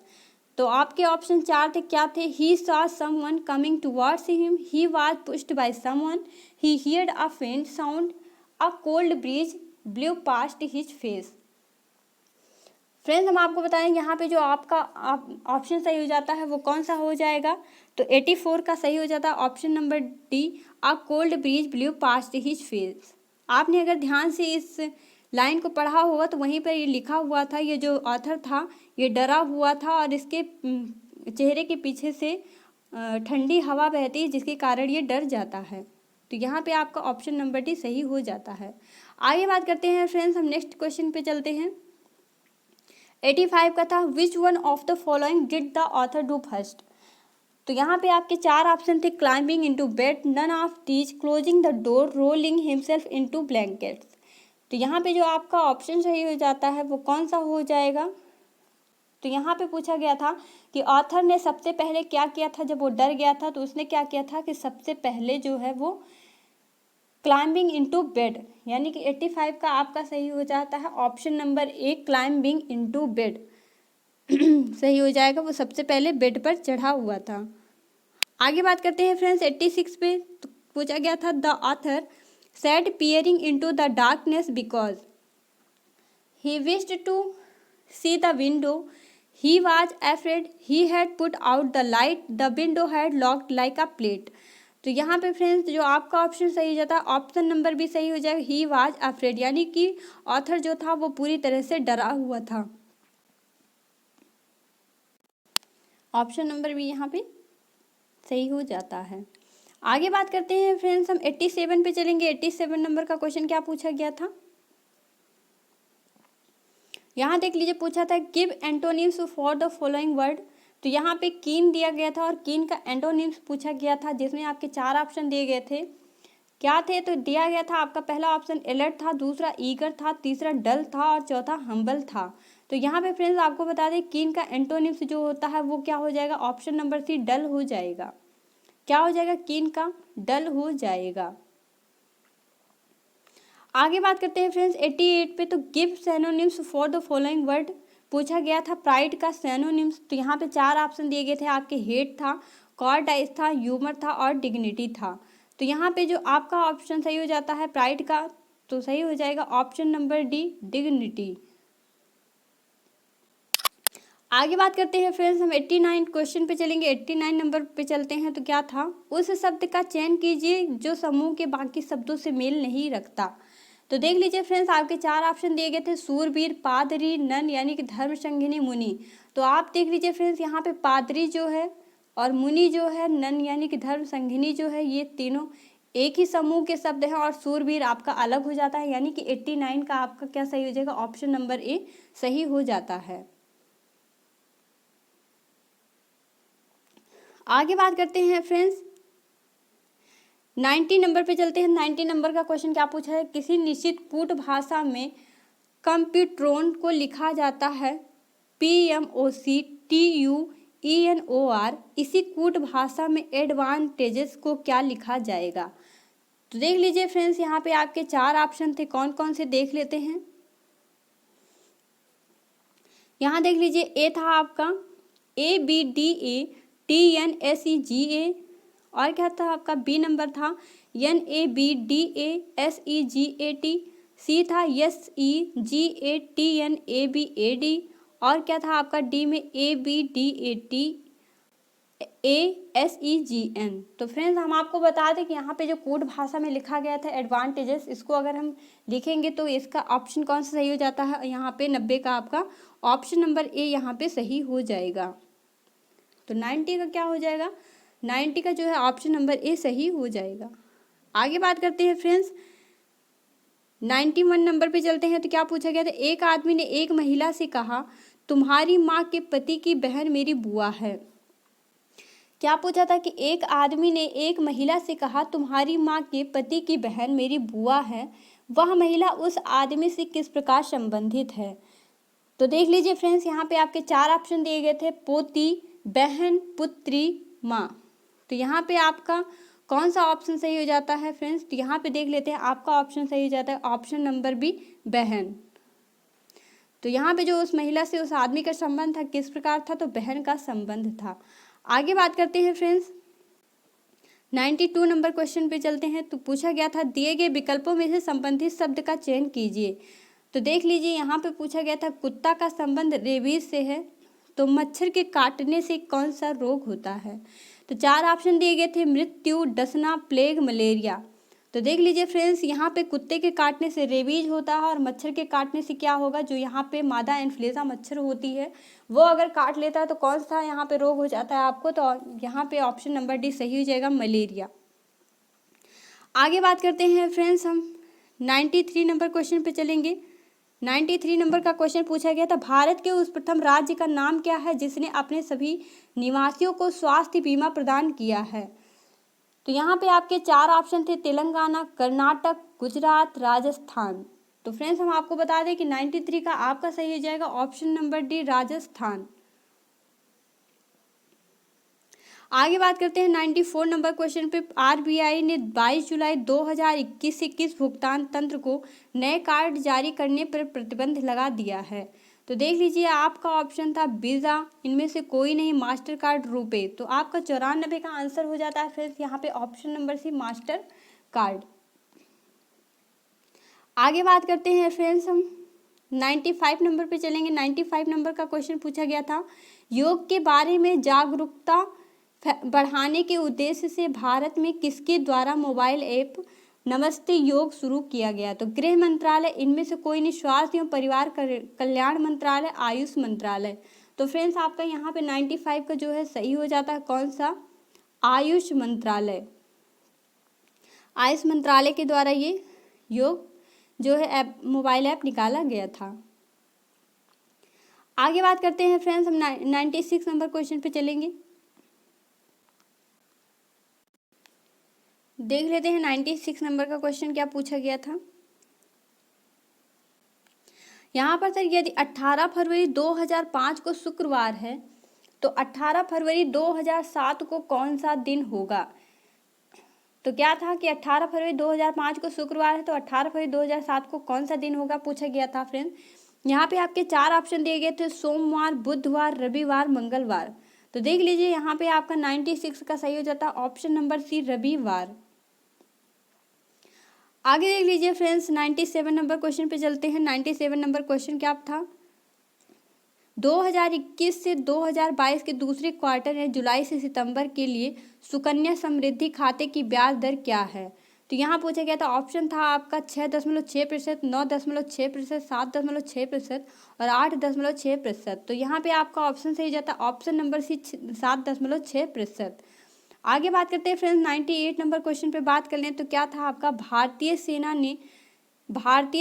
तो आपके ऑप्शन चार थे, क्या थे, he saw someone coming towards him, he was pushed by someone, he heard a faint sound, a cold breeze blew past his face. Friends हम आपको बताएं यहाँ पे जो आपका ऑप्शन सही हो जाता है वो कौन सा हो जाएगा। तो 84 का सही हो जाता है ऑप्शन नंबर डी अ cold breeze blew past his face. आपने अगर ध्यान से इस लाइन को पढ़ा होगा तो वहीं पर ये लिखा हुआ था, ये जो ऑथर था ये डरा हुआ था और इसके चेहरे के पीछे से ठंडी हवा बहती है जिसके कारण ये डर जाता है। तो यहाँ पे आपका ऑप्शन नंबर डी सही हो जाता है। आगे बात करते हैं फ्रेंड्स, हम नेक्स्ट क्वेश्चन पे चलते हैं। 85 का था which one of the following did the author do first. तो यहाँ पे आपके चार ऑप्शन थे, climbing into bed, none of these, closing the door, rolling himself into blankets. तो यहाँ पे जो आपका ऑप्शन सही हो जाता है वो कौन सा हो जाएगा। तो यहाँ पे पूछा गया था कि ऑथर ने सबसे पहले क्या किया था जब वो डर गया था। तो उसने क्या किया था कि सबसे पहले जो है वो क्लाइंबिंग इनटू बेड, यानी कि 85 का आपका सही हो जाता है ऑप्शन नंबर ए क्लाइंबिंग इनटू बेड सही हो जाएगा। वो सबसे पहले बेड पर चढ़ा हुआ था। आगे बात करते हैं फ्रेंड्स 86 पे। तो पूछा गया था the author said peering into the darkness because he wished to see the window, he was afraid, he had put out the light, the window had locked like a plate. तो यहाँ पे friends जो आपका option सही हो जाता है option number भी सही हो जाएगा, ही वाज अफ्रेड, यानी कि ऑथर जो था वो पूरी तरह से डरा हुआ था। ऑप्शन नंबर भी यहाँ पे सही हो जाता है। आगे बात करते हैं फ्रेंड्स, हम 87 पे चलेंगे। 87 नंबर का क्वेश्चन क्या पूछा गया था, यहाँ देख लीजिए। पूछा था give antonyms for the following word. तो यहाँ पे कीन दिया गया था और कीन का एंटोनिम्स पूछा गया था, जिसमें आपके चार ऑप्शन दिए गए थे। क्या थे, तो दिया गया था आपका पहला ऑप्शन अलर्ट था, दूसरा ईगर था, तीसरा डल था और चौथा हम्बल था। तो यहाँ पे फ्रेंड्स आपको बता दें कीन का एंटोनिम्स जो होता है वो क्या हो जाएगा, ऑप्शन नंबर सी डल हो जाएगा। क्या हो जाएगा, कीन का डल हो जाएगा। आगे बात करते हैं फ्रेंड्स 88 पे। तो give synonyms for the following word पूछा गया था प्राइड का सिनोनिम्स। तो यहाँ पे चार ऑप्शन दिए गए थे आपके, हेट था, कॉर्डाइस था, ह्यूमर था और डिग्निटी था। तो यहाँ पे जो आपका ऑप्शन सही हो जाता है प्राइड का, तो सही हो जाएगा ऑप्शन नंबर डी डिग्निटी। आगे बात करते हैं फ्रेंड्स, हम 89 क्वेश्चन पे चलेंगे। 89 नंबर पे चलते हैं। तो क्या था, उस शब्द का चयन कीजिए जो समूह के बाकी शब्दों से मेल नहीं रखता। तो देख लीजिए फ्रेंड्स आपके चार ऑप्शन दिए गए थे, सूरवीर, पादरी, नन यानी कि धर्म संगिनी, मुनि। तो आप देख लीजिए फ्रेंड्स यहाँ पे पादरी जो है और मुनि जो है, नन यानी कि धर्म संगिनी जो है, ये तीनों एक ही समूह के शब्द हैं और सूरवीर आपका अलग हो जाता है, यानी कि 89 का आपका क्या सही हो जाएगा, ऑप्शन नंबर ए सही हो जाता है। आगे बात करते हैं फ्रेंड्स 90 नंबर पे चलते हैं। 90 नंबर का क्वेश्चन क्या पूछा है, किसी निश्चित कूट भाषा में कंप्यूट्रोन को लिखा जाता है PMOCTUENOR, इसी कूट भाषा में एडवांटेजेस को क्या लिखा जाएगा। तो देख लीजिए फ्रेंड्स यहाँ पे आपके चार ऑप्शन थे, कौन कौन से देख लेते हैं। यहाँ देख लीजिए ए था आपका ABDATNSEGA, और क्या था आपका बी नंबर था NABDASEGAT, सी था SEGATNABAD, और क्या था आपका डी में ABDATASEGN। तो फ्रेंड्स हम आपको बता दें कि यहाँ पे जो कोड भाषा में लिखा गया था एडवांटेजेस, इसको अगर हम लिखेंगे तो इसका ऑप्शन कौन सा सही हो जाता है, यहाँ पे 90 का आपका ऑप्शन नंबर ए यहाँ पे सही हो जाएगा। तो 90 का क्या हो जाएगा, 90 का जो है ऑप्शन नंबर ए सही हो जाएगा। आगे बात करते हैं फ्रेंड्स, 91 नंबर पे चलते हैं। तो क्या पूछा गया था, एक आदमी ने एक महिला से कहा तुम्हारी माँ के पति की बहन मेरी बुआ है। क्या पूछा था कि एक आदमी ने एक महिला से कहा तुम्हारी माँ के पति की बहन मेरी बुआ है, वह महिला उस आदमी से किस प्रकार संबंधित है। तो देख लीजिए फ्रेंड्स, यहाँ पे आपके 4 ऑप्शन दिए गए थे, पोती, बहन, पुत्री, माँ। तो यहाँ पे आपका कौन सा ऑप्शन सही हो जाता है फ्रेंड्स, तो यहाँ पे देख लेते हैं, आपका ऑप्शन सही हो जाता है ऑप्शन नंबर बी, बहन। तो यहाँ पे जो उस महिला से उस आदमी का संबंध था किस प्रकार था, तो बहन का संबंध था। आगे बात करते हैं फ्रेंड्स, 92 नंबर क्वेश्चन पे चलते हैं। तो पूछा गया था दिए गए विकल्पों में से संबंधित शब्द का चयन कीजिए। तो देख लीजिए, यहाँ पे पूछा गया था कुत्ता का संबंध रेबीज से है, तो मच्छर के काटने से कौन सा रोग होता है। तो 4 ऑप्शन दिए गए थे, मृत्यु, डसना, प्लेग, मलेरिया। तो देख लीजिए फ्रेंड्स, यहाँ पे कुत्ते के काटने से रेबीज होता है और मच्छर के काटने से क्या होगा, जो यहाँ पे मादा इन्फ्लुएंजा मच्छर होती है वो अगर काट लेता है तो कौन सा यहाँ पे रोग हो जाता है आपको, तो यहाँ पे ऑप्शन नंबर डी सही हो जाएगा, मलेरिया। आगे बात करते हैं फ्रेंड्स, हम 93 नंबर क्वेश्चन पे चलेंगे। 93 नंबर का क्वेश्चन पूछा गया था भारत के उस प्रथम राज्य का नाम क्या है जिसने अपने सभी निवासियों को स्वास्थ्य बीमा प्रदान किया है। तो यहाँ पे आपके 4 ऑप्शन थे, तेलंगाना, कर्नाटक, गुजरात, राजस्थान। तो फ्रेंड्स हम आपको बता दें कि 93 का आपका सही हो जाएगा ऑप्शन नंबर डी, राजस्थान। आगे बात करते हैं 94 नंबर क्वेश्चन पे। आरबीआई ने 22 जुलाई 2021 से किस भुगतान तंत्र को नए कार्ड जारी करने पर प्रतिबंध लगा दिया है। तो देख लीजिए, आपका ऑप्शन था वीज़ा, इनमें से कोई नहीं, मास्टर कार्ड, रुपए। तो आपका 94 का आंसर हो जाता है फ्रेंड्स यहाँ पे option number C, Mastercard. आगे बात करते हैं फ्रेंड्स, हम 95 नंबर पे चलेंगे। 95 नंबर का क्वेश्चन पूछा गया था योग के बारे में जागरूकता बढ़ाने के उद्देश्य से भारत में किसके द्वारा मोबाइल ऐप नमस्ते योग शुरू किया गया। तो गृह मंत्रालय, इनमें से कोई नहीं, स्वास्थ्य एवं परिवार कल्याण मंत्रालय, आयुष मंत्रालय। तो फ्रेंड्स आपका यहाँ पे 95 का जो है सही हो जाता है कौन सा, आयुष मंत्रालय। आयुष मंत्रालय के द्वारा ये योग जो है ऐप, मोबाइल ऐप निकाला गया था। आगे बात करते हैं फ्रेंड्स, हम 96 नंबर क्वेश्चन पे चलेंगे। देख लेते हैं 96 नंबर का क्वेश्चन क्या पूछा गया था। यहाँ पर सर यदि 18 फरवरी 2005 को शुक्रवार है तो 18 फरवरी 2007 को कौन सा दिन होगा। तो क्या था कि 18 फरवरी 2005 को शुक्रवार है तो 18 फरवरी 2007 को कौन सा दिन होगा पूछा गया था फ्रेंड। यहाँ पे आपके 4 ऑप्शन दिए गए थे, सोमवार, बुधवार, रविवार, मंगलवार। तो देख लीजिए यहाँ पे आपका 96 का सही हो जाता है ऑप्शन नंबर सी, रविवार। आगे देख लीजिए फ्रेंड्स, 97 नंबर क्वेश्चन पे चलते हैं। 97 नंबर क्वेश्चन क्या था, 2021 से 2022 के दूसरे क्वार्टर या जुलाई से सितंबर के लिए सुकन्या समृद्धि खाते की ब्याज दर क्या है। तो यहाँ पूछा गया था, ऑप्शन था आपका 6.6%, 9.6%, 7.6% और 8.6%। तो यहाँ पे आपका ऑप्शन सही जाता है ऑप्शन नंबर सी, 7.6%। आगे बात करते हैं फ्रेंड्स, 98 नंबर क्वेश्चन पे बात कर लें तो क्या था आपका, भारतीय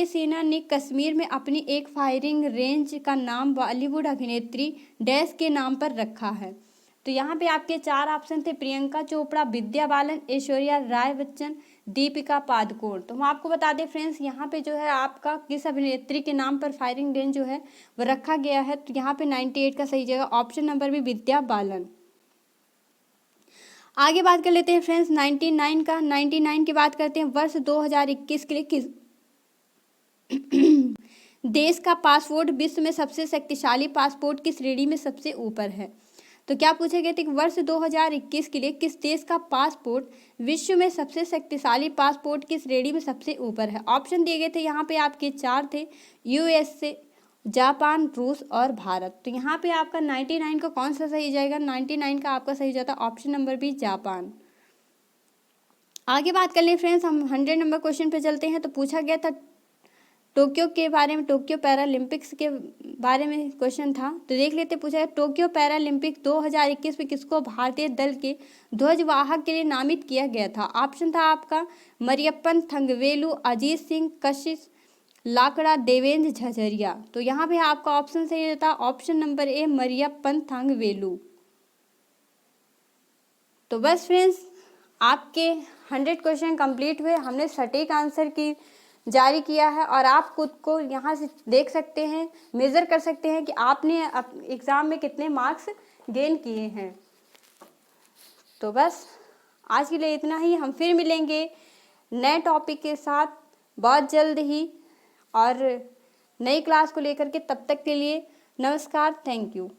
सेना ने कश्मीर में अपनी एक फायरिंग रेंज का नाम बॉलीवुड अभिनेत्री डैश के नाम पर रखा है। तो यहाँ पे आपके 4 ऑप्शन थे, प्रियंका चोपड़ा, विद्या बालन, ऐश्वर्या राय बच्चन, दीपिका पादुकोण। तो हम आपको बता दें फ्रेंड्स, यहाँ पे जो है आपका किस अभिनेत्री के नाम पर फायरिंग रेंज जो है वो रखा गया है। तो यहाँ पे 98 का सही जगह ऑप्शन नंबर भी, विद्या बालन। आगे बात कर लेते हैं फ्रेंड्स 99 का। 99 की बात करते हैं, वर्ष 2021 के लिए किस देश का पासपोर्ट विश्व में सबसे शक्तिशाली पासपोर्ट की श्रेणी में सबसे ऊपर है। तो क्या पूछे गए थे कि वर्ष 2021 के लिए किस देश का पासपोर्ट विश्व में सबसे शक्तिशाली पासपोर्ट की श्रेणी में सबसे ऊपर है। ऑप्शन दिए गए थे यहाँ पे आपके 4 थे, यूएसए, जापान, रूस और भारत। तो यहाँ पे आपका 99 का कौन सा सही जाएगा, 99 का आपका सही जाता है ऑप्शन नंबर बी, जापान। आगे बात कर लें फ्रेंड्स, हम 100 नंबर क्वेश्चन पे चलते हैं। तो पूछा गया था टोक्यो के बारे में, टोक्यो पैरालंपिक्स के बारे में क्वेश्चन था। तो देख लेते, पूछा है टोक्यो पैरालंपिक 2021 में किसको भारतीय दल के ध्वजवाहक के लिए नामित किया गया था। ऑप्शन था आपका मरियप्पन थंगवेलु, अजीत सिंह, कशिश लाकड़ा, देवेंद्र झझरिया। तो यहाँ पे आपका ऑप्शन सही था, ऑप्शन नंबर ए मरियप्पन थंगवेलु। तो बस फ्रेंड्स, आपके 100 क्वेश्चन कंप्लीट हुए। हमने सटीक आंसर की जारी किया है और आप खुद को यहाँ से देख सकते हैं, मेज़र कर सकते हैं कि आपने एग्ज़ाम में कितने मार्क्स गेन किए हैं। तो बस आज के लिए इतना ही। हम फिर मिलेंगे नए टॉपिक के साथ बहुत जल्द ही और नई क्लास को लेकर के। तब तक के लिए नमस्कार, थैंक यू।